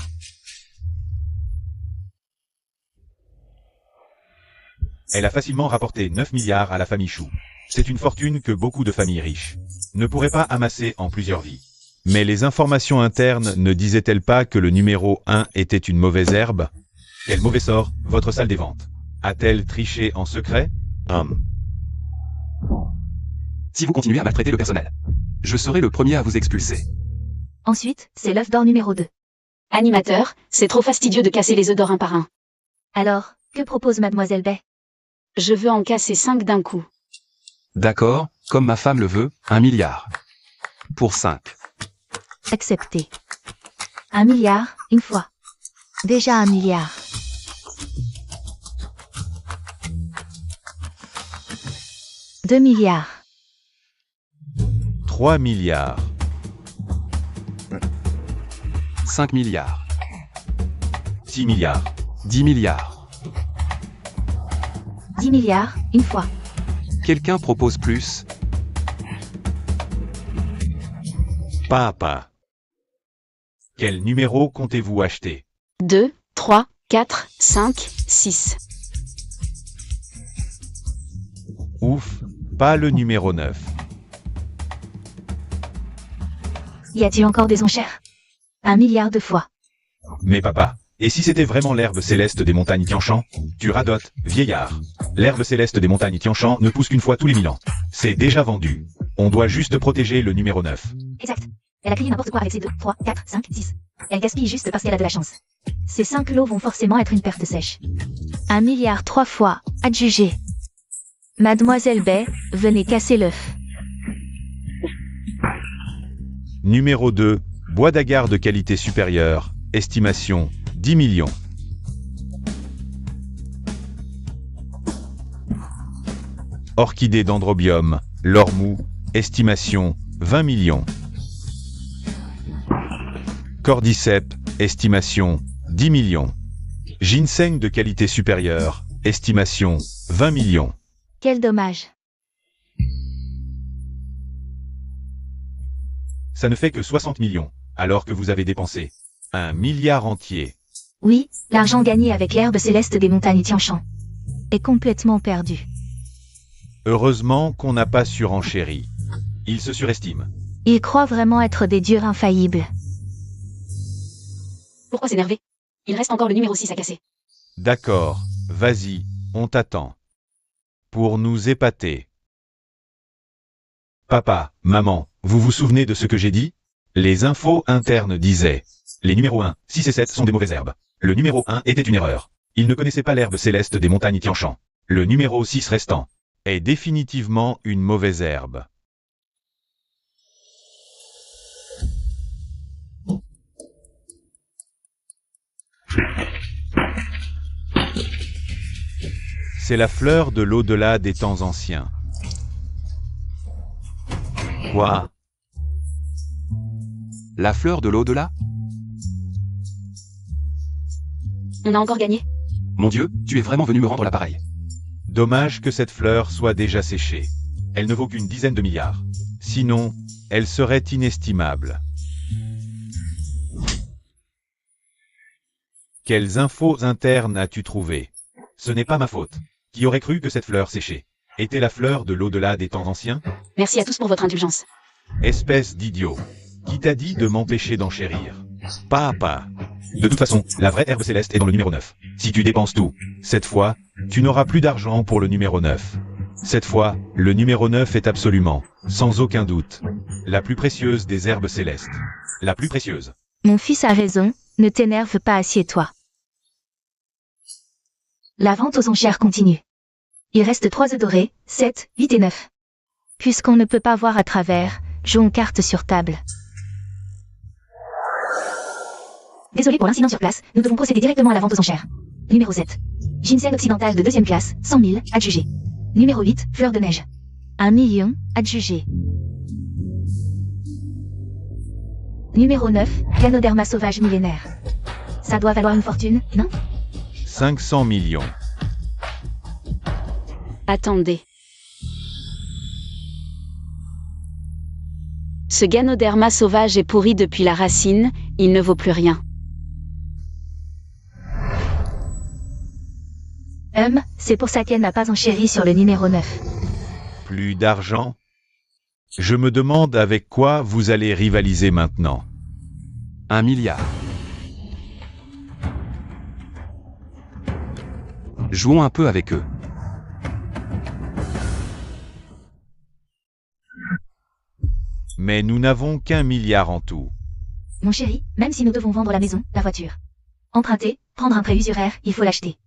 Elle a facilement rapporté 9 milliards à la famille Chou. C'est une fortune que beaucoup de familles riches ne pourraient pas amasser en plusieurs vies. Mais les informations internes ne disaient-elles pas que le numéro 1 était une mauvaise herbe? Quel mauvais sort, votre salle des ventes. A-t-elle triché en secret? Si vous continuez à maltraiter le personnel, je serai le premier à vous expulser. Ensuite, c'est l'œuf d'or numéro 2. Animateur, c'est trop fastidieux de casser les œufs d'or un par un. Alors, que propose Mademoiselle Bay? Je veux en casser 5 d'un coup. D'accord, comme ma femme le veut, 1 milliard. Pour 5. Accepté. 1 milliard, une fois. Déjà 1 milliard. « 2 milliards. 3 milliards. 5 milliards. 6 milliards. 10 milliards. 10 milliards, une fois. Quelqu'un propose plus? Papa. Quel numéro comptez-vous acheter? 2, 3, 4, 5, 6. Ouf, pas le numéro 9. Y a-t-il encore des enchères? 1 milliard de fois. Mais papa, Et si c'était vraiment l'herbe céleste des montagnes Tianshan? Tu radotes, vieillard. L'herbe céleste des montagnes Tianshan ne pousse qu'une fois tous les 1000 ans. C'est déjà vendu. On doit juste protéger le numéro 9. Exact. Elle a crié n'importe quoi avec ses 2, 3, 4, 5, 6. Elle gaspille juste parce qu'elle a de la chance. Ces 5 lots vont forcément être une perte sèche. 1 milliard 3 fois, adjugé. Mademoiselle Bay, venez casser l'œuf. Numéro 2, bois d'agar de qualité supérieure, estimation 10 millions. Orchidée d'androbium, l'or mou, estimation 20 millions. Cordyceps, estimation 10 millions. Ginseng de qualité supérieure, estimation 20 millions. Quel dommage. Ça ne fait que 60 millions, alors que vous avez dépensé 1 milliard entier. Oui, l'argent gagné avec l'herbe céleste des montagnes Tianshan est complètement perdu. Heureusement qu'on n'a pas surenchéri. Il se surestime. Ils croient vraiment être des dieux infaillibles. Pourquoi s'énerver? Il reste encore le numéro 6 à casser. D'accord, vas-y, on t'attend. Pour nous épater. Papa, maman, vous vous souvenez de ce que j'ai dit? Les infos internes disaient. Les numéros 1, 6 et 7 sont des mauvaises herbes. Le numéro 1 était une erreur. Il ne connaissait pas l'herbe céleste des montagnes Tianshan. Le numéro 6 restant est définitivement une mauvaise herbe. C'est la fleur de l'au-delà des temps anciens. Quoi? La fleur de l'au-delà? On a encore gagné. Mon Dieu, tu es vraiment venu me rendre l'appareil. Dommage que cette fleur soit déjà séchée. Elle ne vaut qu'une dizaine de milliards. Sinon, elle serait inestimable. Quelles infos internes as-tu trouvées? Ce n'est pas ma faute. Qui aurait cru que cette fleur séchée était la fleur de l'au-delà des temps anciens? Merci à tous pour votre indulgence. Espèce d'idiot. Qui t'a dit de m'empêcher d'enchérir? Papa. De toute façon, la vraie herbe céleste est dans le numéro 9. Si tu dépenses tout, cette fois, tu n'auras plus d'argent pour le numéro 9. Cette fois, le numéro 9 est absolument, sans aucun doute, la plus précieuse des herbes célestes. La plus précieuse. Mon fils a raison, ne t'énerve pas, assieds-toi. La vente aux enchères continue. Il reste 3 œufs dorés, 7, 8 et 9. Puisqu'on ne peut pas voir à travers, jouons cartes sur table. Désolé pour l'incident sur place, nous devons procéder directement à la vente aux enchères. Numéro 7. Ginseng occidental de 2e classe, 100 000, adjugé. Numéro 8, fleur de neige. 1 million, adjugé. Numéro 9, Ganoderma sauvage millénaire. Ça doit valoir une fortune, non? 500 millions. Attendez. Ce Ganoderma sauvage est pourri depuis la racine, il ne vaut plus rien. C'est pour ça qu'elle n'a pas enchéri sur le numéro 9. Plus d'argent? Je me demande avec quoi vous allez rivaliser maintenant. 1 milliard. Jouons un peu avec eux. Mais nous n'avons qu'1 milliard en tout. Mon chéri, même si nous devons vendre la maison, la voiture, emprunter, prendre un prêt usuraire, il faut l'acheter.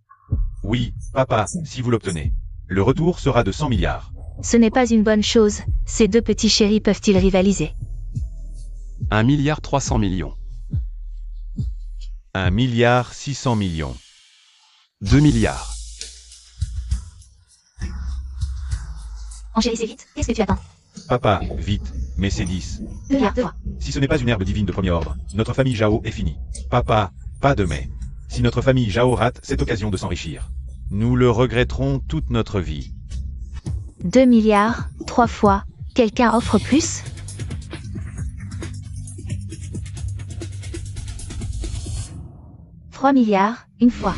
Oui, papa, si vous l'obtenez. Le retour sera de 100 milliards. Ce n'est pas une bonne chose, ces deux petits chéris peuvent-ils rivaliser? 1 milliard 300 millions. 1 milliard 600 millions. 2 milliards. Enchérissez vite, qu'est-ce que tu attends? Papa, vite, mais c'est 10. 2 milliards, 2 fois. Si ce n'est pas une herbe divine de premier ordre, notre famille Zhao est finie. Papa, pas de mais. Si notre famille Zhao rate cette occasion de s'enrichir, nous le regretterons toute notre vie. 2 milliards, 3 fois. Quelqu'un offre plus? « 3 milliards, une fois.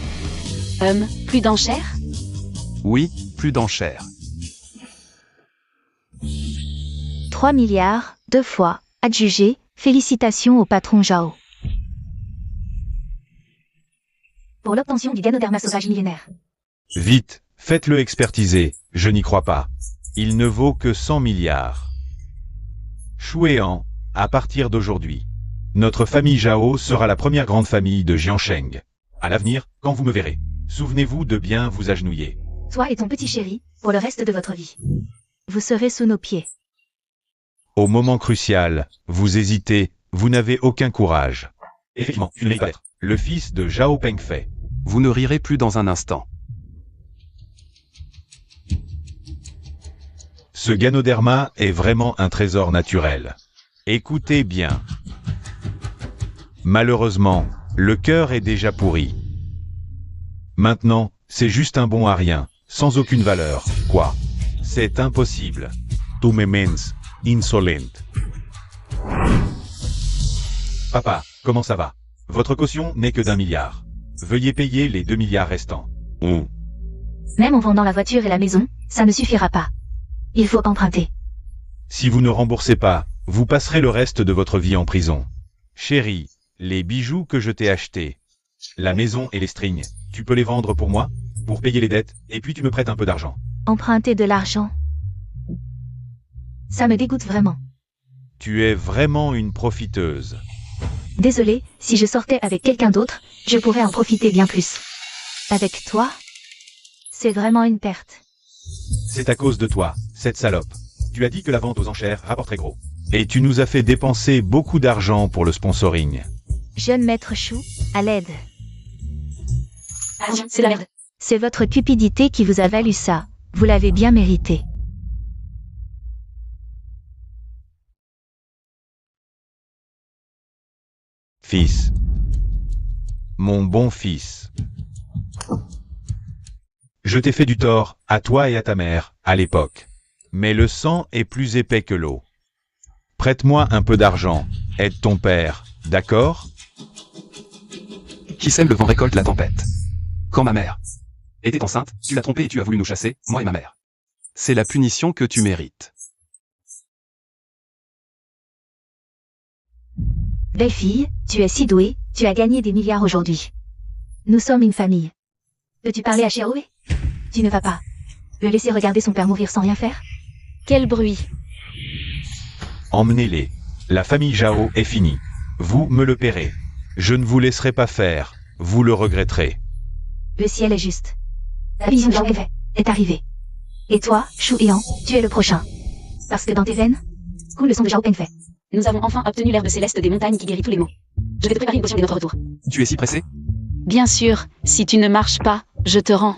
Plus d'enchères? Oui, plus d'enchères. 3 milliards, 2 fois. Adjugé, félicitations au patron Zhao. pour l'obtention du Ganoderma sauvage millénaire. Vite, faites-le expertiser, je n'y crois pas. Il ne vaut que 100 milliards. Shuean, à partir d'aujourd'hui, notre famille Zhao sera la première grande famille de Jiansheng. À l'avenir, quand vous me verrez, souvenez-vous de bien vous agenouiller. Toi et ton petit chéri, pour le reste de votre vie. Vous serez sous nos pieds. Au moment crucial, vous hésitez, vous n'avez aucun courage. Effectivement, tu ne l'es pas être. Le fils de Zhao Pengfei. Vous ne rirez plus dans un instant. Ce Ganoderma est vraiment un trésor naturel. Écoutez bien. Malheureusement, le cœur est déjà pourri. Maintenant, c'est juste un bon à rien, sans aucune valeur, quoi. C'est impossible. Tu me mens, insolent. Papa, comment ça va? Votre caution n'est que d'1 milliard. Veuillez payer les 2 milliards restants. Même en vendant la voiture et la maison, ça ne suffira pas. Il faut emprunter. Si vous ne remboursez pas, vous passerez le reste de votre vie en prison. Chérie, les bijoux que je t'ai achetés, la maison et les strings, tu peux les vendre pour moi, pour payer les dettes, et puis tu me prêtes un peu d'argent. Emprunter de l'argent. Ça me dégoûte vraiment. Tu es vraiment une profiteuse. Désolé, si je sortais avec quelqu'un d'autre, je pourrais en profiter bien plus. Avec toi, c'est vraiment une perte. C'est à cause de toi, cette salope. Tu as dit que la vente aux enchères rapporterait gros. Et tu nous as fait dépenser beaucoup d'argent pour le sponsoring. Jeune maître Chou, à l'aide. Argent, c'est la merde. C'est votre cupidité qui vous a valu ça. Vous l'avez bien mérité. Fils. Mon bon fils. Je t'ai fait du tort, à toi et à ta mère, à l'époque. Mais le sang est plus épais que l'eau. Prête-moi un peu d'argent, aide ton père, d'accord? Qui sème le vent récolte la tempête. Quand ma mère était enceinte, tu l'as trompée et tu as voulu nous chasser, moi et ma mère. C'est la punition que tu mérites. Belle fille, tu es si douée, tu as gagné des milliards aujourd'hui. Nous sommes une famille. Peux-tu parler à Chéroué? Tu ne vas pas le laisser regarder son père mourir sans rien faire? Quel bruit. Emmenez-les. La famille Zhao est finie. Vous me le paierez. Je ne vous laisserai pas faire. Vous le regretterez. Le ciel est juste. La vision de Zhao Pengfei est arrivée. Et toi, Shu Yan, tu es le prochain. Parce que dans tes veines coule le sang de Zhao Pengfei. Nous avons enfin obtenu l'herbe céleste des montagnes qui guérit tous les maux. Je vais te préparer une potion dès notre retour. Tu es si pressé? Bien sûr, si tu ne marches pas, je te rends.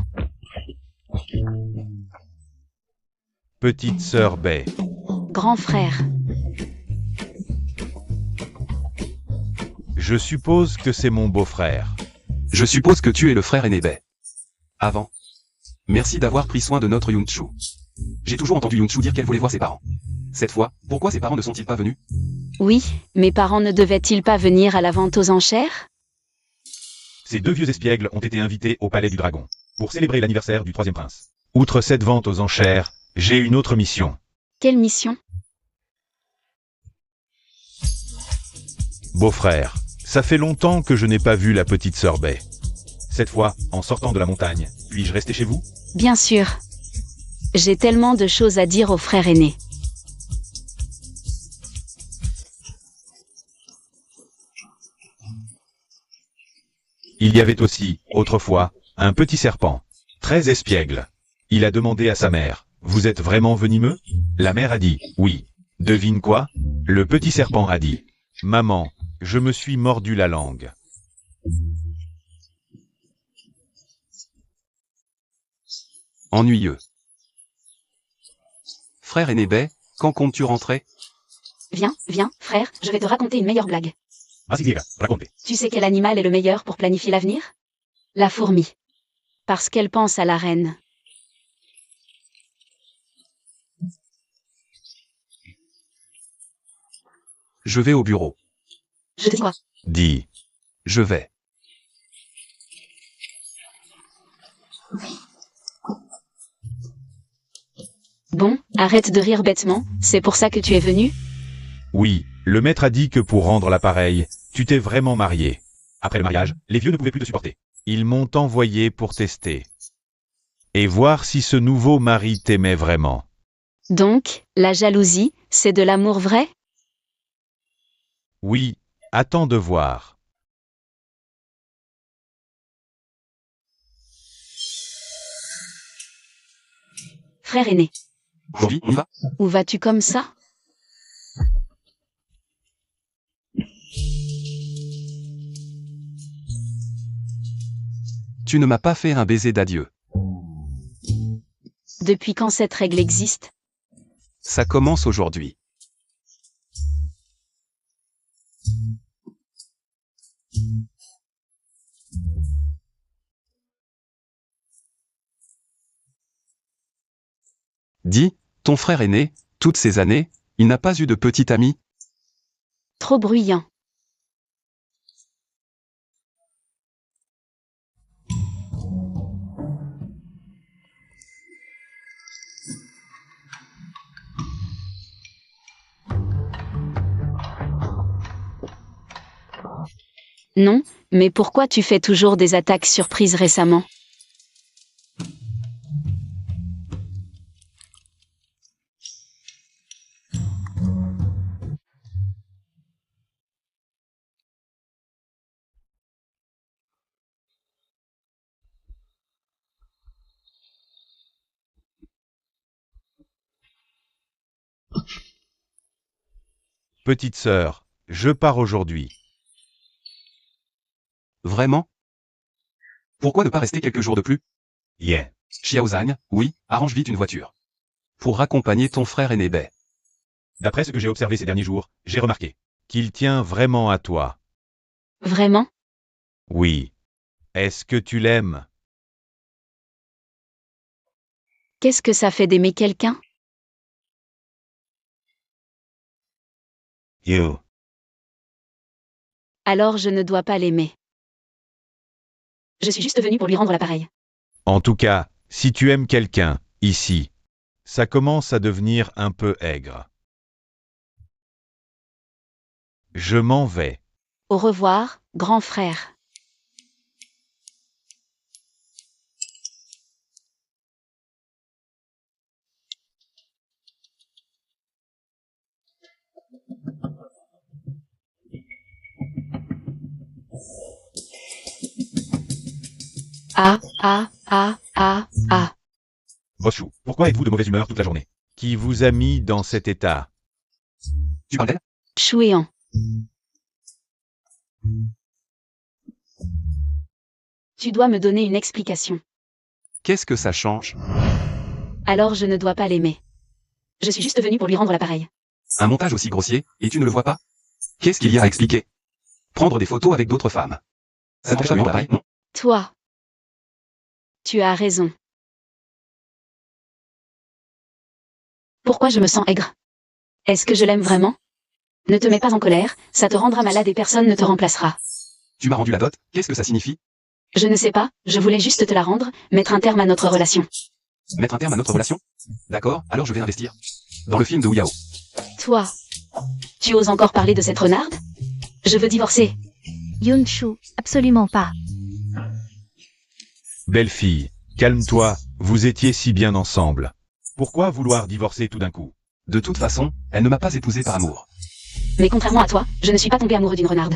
Petite sœur Bai. Grand frère. Je suppose que c'est mon beau-frère. Je suppose que tu es le frère aîné Bai. Avant. Merci d'avoir pris soin de notre Yunchu. J'ai toujours entendu Yunchu dire qu'elle voulait voir ses parents. Cette fois, pourquoi ses parents ne sont-ils pas venus? Oui, mes parents ne devaient-ils pas venir à la vente aux enchères? Ces deux vieux espiègles ont été invités au Palais du Dragon, pour célébrer l'anniversaire du troisième prince. Outre cette vente aux enchères, j'ai une autre mission. Quelle mission? Beau-frère, ça fait longtemps que je n'ai pas vu la petite sœur Bai. Cette fois, en sortant de la montagne, puis-je rester chez vous? Bien sûr. J'ai tellement de choses à dire au frère aîné. Il y avait aussi, autrefois, un petit serpent, très espiègle. Il a demandé à sa mère, « Vous êtes vraiment venimeux ?» La mère a dit, « Oui. » Devine quoi? Le petit serpent a dit, « Maman, je me suis mordu la langue. » Ennuyeux. Frère aîné Bai, quand comptes-tu rentrer? Viens, viens, frère, je vais te raconter une meilleure blague. Vas-y, Diego, racontez. Tu sais quel animal est le meilleur pour planifier l'avenir? La fourmi. Parce qu'elle pense à la reine. Je vais au bureau. Je te dis quoi? Dis. Je vais. Bon, arrête de rire bêtement, c'est pour ça que tu es venu? Oui, le maître a dit que pour rendre l'appareil, tu t'es vraiment marié. Après le mariage, les vieux ne pouvaient plus te supporter. Ils m'ont envoyé pour tester. Et voir si ce nouveau mari t'aimait vraiment. Donc, la jalousie, c'est de l'amour vrai? Oui, attends de voir. Frère aîné, Aujourd'hui, on y va? où vas-tu comme ça? Tu ne m'as pas fait un baiser d'adieu. Depuis quand cette règle existe? Ça commence aujourd'hui. Dis, ton frère aîné, toutes ces années, il n'a pas eu de petit ami? Trop bruyant. Non, mais pourquoi tu fais toujours des attaques surprises récemment? Petite sœur, je pars aujourd'hui. Vraiment? Pourquoi ne pas rester quelques jours de plus? Yeah. Xiaozang, oui, arrange vite une voiture. Pour raccompagner ton frère aîné Bei. D'après ce que j'ai observé ces derniers jours, j'ai remarqué qu'il tient vraiment à toi. Vraiment? Oui. Est-ce que tu l'aimes? Qu'est-ce que ça fait d'aimer quelqu'un? You. Alors je ne dois pas l'aimer. Je suis juste venue pour lui rendre l'appareil. En tout cas, si tu aimes quelqu'un, ici, ça commence à devenir un peu aigre. Je m'en vais. Au revoir, grand frère. Ah, ah, ah, ah, ah. Boss Chou, pourquoi êtes-vous de mauvaise humeur toute la journée? Qui vous a mis dans cet état? Tu parles d'elle? Chouéant. Tu dois me donner une explication. Qu'est-ce que ça change? Alors je ne dois pas l'aimer. Je suis juste venue pour lui rendre l'appareil. Un montage aussi grossier, et tu ne le vois pas? Qu'est-ce qu'il y a à expliquer? Prendre des photos avec d'autres femmes. Ça n'empêche pas l'appareil, non? Toi. Tu as raison. Pourquoi je me sens aigre? Est-ce que je l'aime vraiment? Ne te mets pas en colère, ça te rendra malade et personne ne te remplacera. Tu m'as rendu la dot, qu'est-ce que ça signifie? Je ne sais pas, je voulais juste te la rendre, mettre un terme à notre relation. Mettre un terme à notre relation? D'accord, alors je vais investir. Dans le film de Wu Yao. Toi. Tu oses encore parler de cette renarde? Je veux divorcer. Yunshu, absolument pas. Belle fille, calme-toi, vous étiez si bien ensemble. Pourquoi vouloir divorcer tout d'un coup? De toute façon, elle ne m'a pas épousé par amour. Mais contrairement à toi, je ne suis pas tombé amoureux d'une renarde.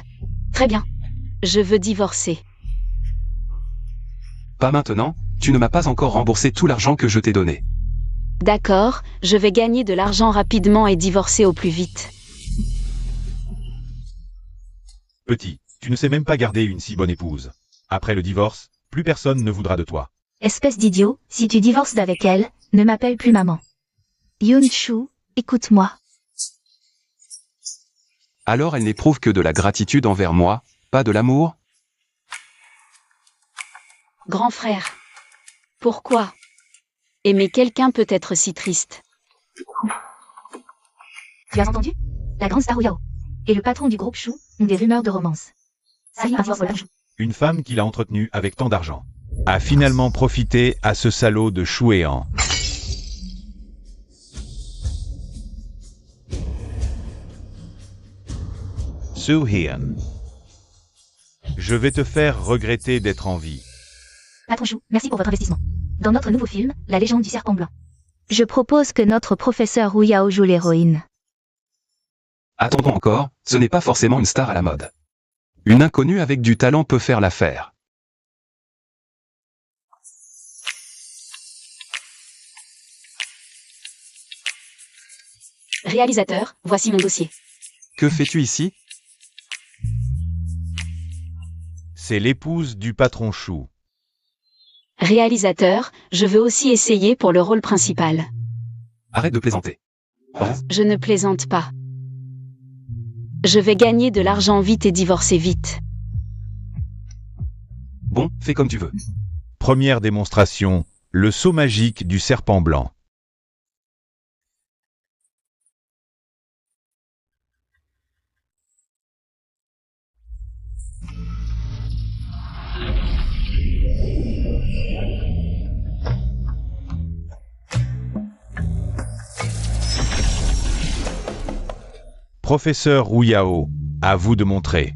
Très bien. Je veux divorcer. Pas maintenant, tu ne m'as pas encore remboursé tout l'argent que je t'ai donné. D'accord, je vais gagner de l'argent rapidement et divorcer au plus vite. Petit, tu ne sais même pas garder une si bonne épouse. Après le divorce, plus personne ne voudra de toi. Espèce d'idiot, si tu divorces d'avec elle, ne m'appelle plus maman. Yunshu, écoute-moi. Alors elle n'éprouve que de la gratitude envers moi, pas de l'amour? Grand frère. Pourquoi? Aimer quelqu'un peut être si triste. Tu as entendu? La grande star Yao et le patron du groupe Chou ont des rumeurs de romance. Ça y est, Une femme qu'il a entretenue avec tant d'argent a finalement profité à ce salaud de Chouéan. Soo Hyun. Je vais te faire regretter d'être en vie. Patron Chou, merci pour votre investissement. Dans notre nouveau film, La légende du serpent blanc. Je propose que notre professeur Wu Yao joue l'héroïne. Attendons encore, ce n'est pas forcément une star à la mode. Une inconnue avec du talent peut faire l'affaire. Réalisateur, voici mon dossier. Que fais-tu ici? C'est l'épouse du patron Chou. Réalisateur, je veux aussi essayer pour le rôle principal. Arrête de plaisanter. Je ne plaisante pas. Je vais gagner de l'argent vite et divorcer vite. Bon, fais comme tu veux. Première démonstration, le saut magique du serpent blanc. Professeur Wu Yao, à vous de montrer.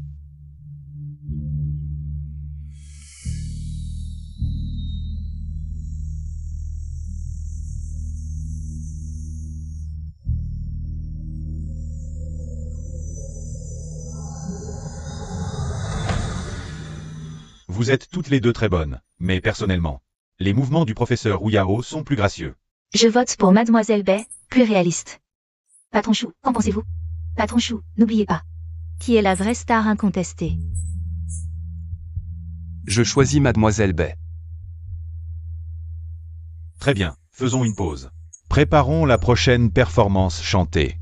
Vous êtes toutes les deux très bonnes, mais personnellement, les mouvements du professeur Wu Yao sont plus gracieux. Je vote pour Mademoiselle Bay, plus réaliste. Patron Chou, qu'en pensez-vous? Patron Chou, n'oubliez pas. Qui est la vraie star incontestée? Je choisis Mademoiselle Bay. Très bien, faisons une pause. Préparons la prochaine performance chantée.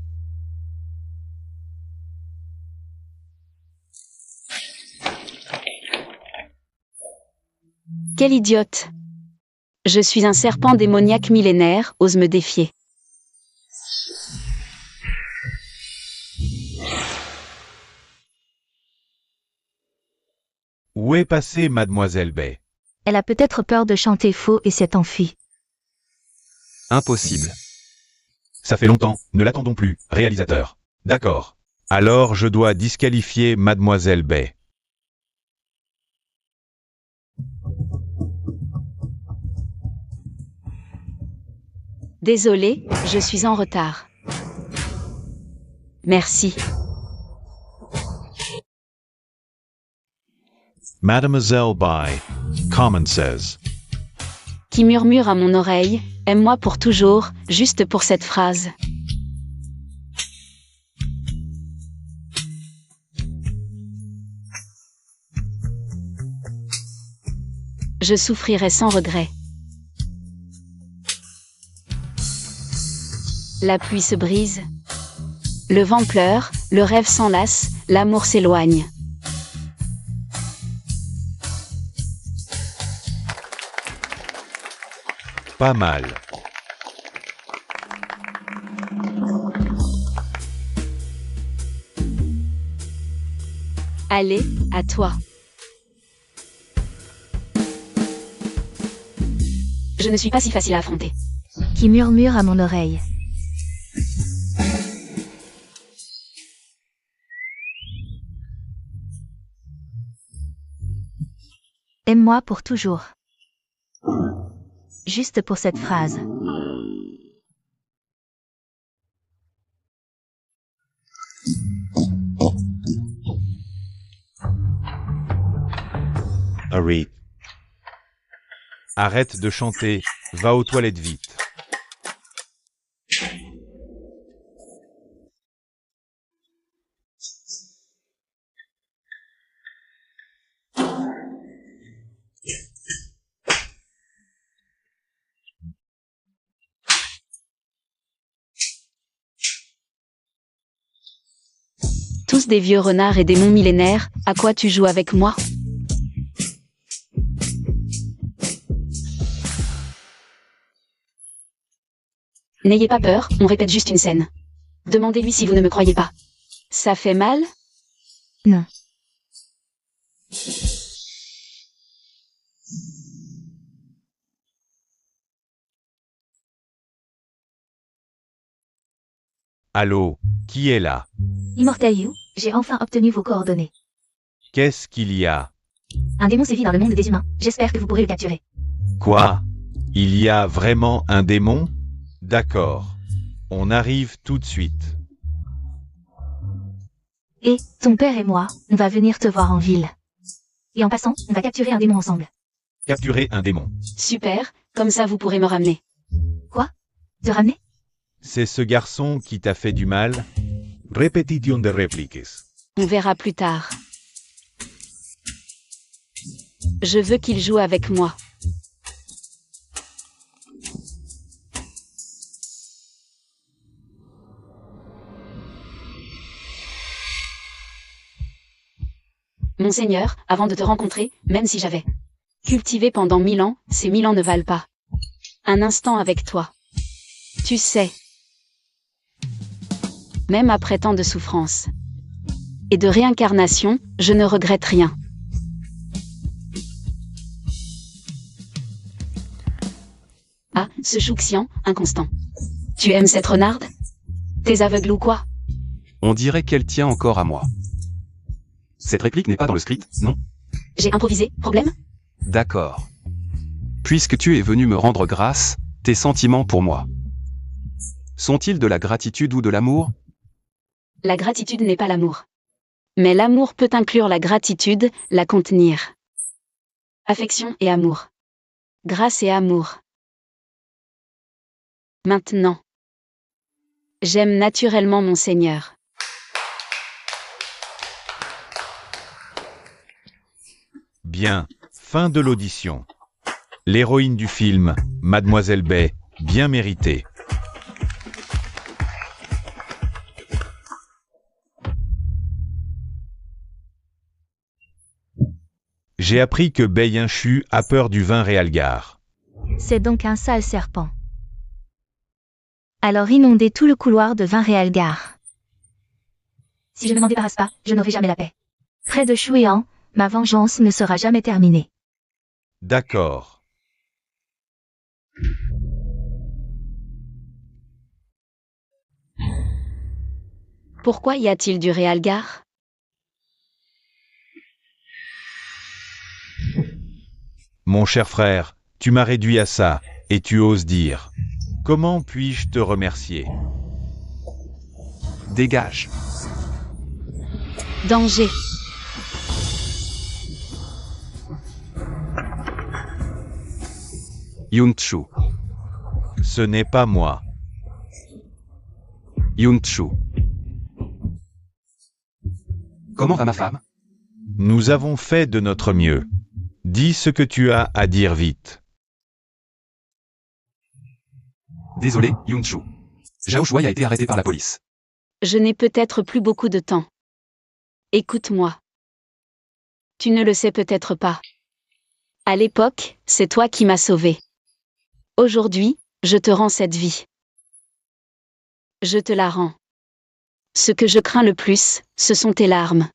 Quelle idiote! Je suis un serpent démoniaque millénaire, ose me défier. Où est passée Mademoiselle Bay? Elle a peut-être peur de chanter faux et s'est enfuie. Impossible. Ça fait longtemps, ne l'attendons plus, réalisateur. D'accord. Alors je dois disqualifier Mademoiselle Bay. Désolé, je suis en retard. Merci. Mademoiselle Bay, Common says. Qui murmure à mon oreille, aime-moi pour toujours, juste pour cette phrase. Je souffrirai sans regret. La pluie se brise. Le vent pleure, le rêve s'enlace, l'amour s'éloigne. Pas mal. Allez, à toi. Je ne suis pas si facile à affronter. Qui murmure à mon oreille. Aime-moi pour toujours. Juste pour cette phrase. Hurry. Arrête de chanter, va aux toilettes vite. Tous des vieux renards et démons millénaires, à quoi tu joues avec moi? N'ayez pas peur, on répète juste une scène. Demandez-lui si vous ne me croyez pas. Ça fait mal? Non. Allô, qui est là? Immortel You, j'ai enfin obtenu vos coordonnées. Qu'est-ce qu'il y a? Un démon sévit dans le monde des humains. J'espère que vous pourrez le capturer. Quoi? Il y a vraiment un démon? D'accord. On arrive tout de suite. Et, ton père et moi, on va venir te voir en ville. Et en passant, on va capturer un démon ensemble. Capturer un démon. Super, comme ça vous pourrez me ramener. Te ramener? C'est ce garçon qui t'a fait du mal? Repetition de répliques. On verra plus tard. Je veux qu'il joue avec moi. Monseigneur, avant de te rencontrer, même si j'avais cultivé pendant 1000 ans, ces 1000 ans ne valent pas un instant avec toi. Tu sais, même après tant de souffrances et de réincarnation, je ne regrette rien. Ah, ce Chouxian, inconstant. Tu aimes cette renarde? T'es aveugle ou quoi? On dirait qu'elle tient encore à moi. Cette réplique n'est pas dans le script, non? J'ai improvisé, problème? D'accord. Puisque tu es venu me rendre grâce, tes sentiments pour moi sont-ils de la gratitude ou de l'amour? La gratitude n'est pas l'amour. Mais l'amour peut inclure la gratitude, la contenir. Affection et amour. Grâce et amour. Maintenant. J'aime naturellement mon Seigneur. Bien. Fin de l'audition. L'héroïne du film, Mademoiselle Bay, bien méritée. J'ai appris que Bayenchu a peur du vin Réalgar. C'est donc un sale serpent. Alors inondez tout le couloir de vin Réalgar. Si je ne m'en débarrasse pas, je n'aurai jamais la paix. Près de Chouéan, ma vengeance ne sera jamais terminée. D'accord. Pourquoi y a-t-il du Réalgar? Mon cher frère, tu m'as réduit à ça, et tu oses dire. Comment puis-je te remercier? Dégage. Danger. Yunchu. Ce n'est pas moi. Yunchu. Comment va ma femme? Nous avons fait de notre mieux. Dis ce que tu as à dire vite. Désolé, Yunchu. Zhao Shuai a été arrêté par la police. Je n'ai peut-être plus beaucoup de temps. Écoute-moi. Tu ne le sais peut-être pas. À l'époque, c'est toi qui m'as sauvé. Aujourd'hui, je te rends cette vie. Je te la rends. Ce que je crains le plus, ce sont tes larmes.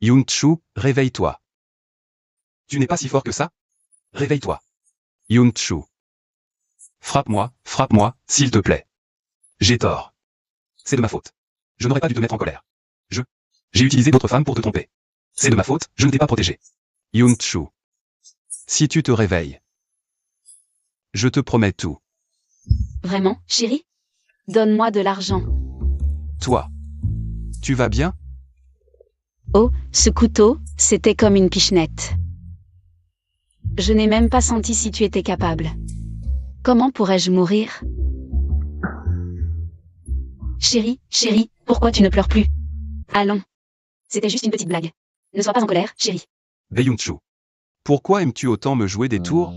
Yunchu, réveille-toi. Tu n'es pas si fort que ça? Réveille-toi. Yunchu. Frappe-moi, s'il te plaît. J'ai tort. C'est de ma faute. Je n'aurais pas dû te mettre en colère. J'ai utilisé d'autres femmes pour te tromper. C'est de ma faute, je ne t'ai pas protégé. Yunchu. Si tu te réveilles, je te promets tout. Vraiment, chérie? Donne-moi de l'argent. Toi. Tu vas bien? Oh, ce couteau, c'était comme une pichenette. Je n'ai même pas senti si tu étais capable. Comment pourrais-je mourir? Chérie, pourquoi tu ne pleures plus? Allons. C'était juste une petite blague. Ne sois pas en colère, chérie. Yunchu. Pourquoi aimes-tu autant me jouer des tours?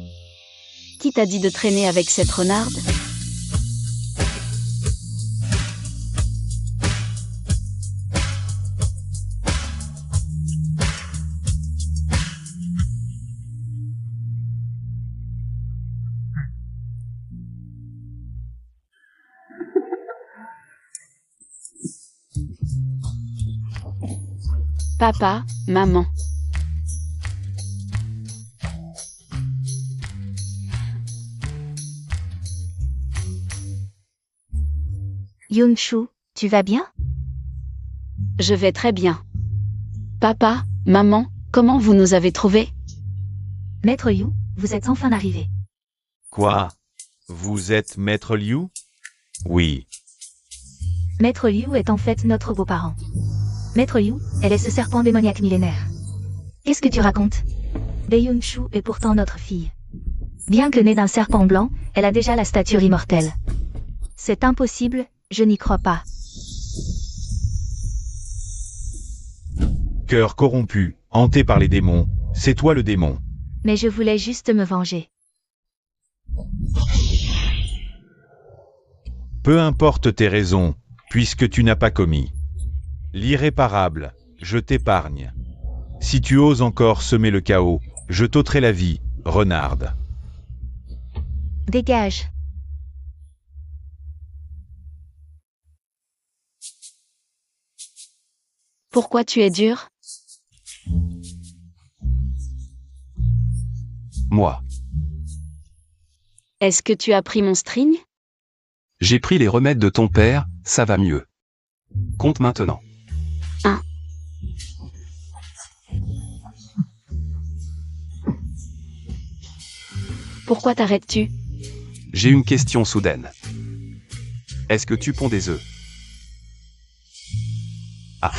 Qui t'a dit de traîner avec cette renarde? Papa, maman. Yunshu, tu vas bien? Je vais très bien. Papa, maman, comment vous nous avez trouvés? Maître Yu, vous êtes enfin arrivé. Quoi? Vous êtes Maître Liu? Oui. Maître Yu est en fait notre beau-parent. Maître Yu, elle est ce serpent démoniaque millénaire. Qu'est-ce que tu racontes? Yunshu est pourtant notre fille. Bien que née d'un serpent blanc, elle a déjà la stature immortelle. C'est impossible, je n'y crois pas. Cœur corrompu, hanté par les démons, c'est toi le démon. Mais je voulais juste me venger. Peu importe tes raisons, puisque tu n'as pas commis. L'irréparable, je t'épargne. Si tu oses encore semer le chaos, je t'ôterai la vie, renarde. Dégage. Pourquoi tu es dur? Moi. Est-ce que tu as pris mon string? J'ai pris les remèdes de ton père, ça va mieux. Compte maintenant. 1. Pourquoi t'arrêtes-tu? J'ai une question soudaine. Est-ce que tu ponds des œufs? Ah.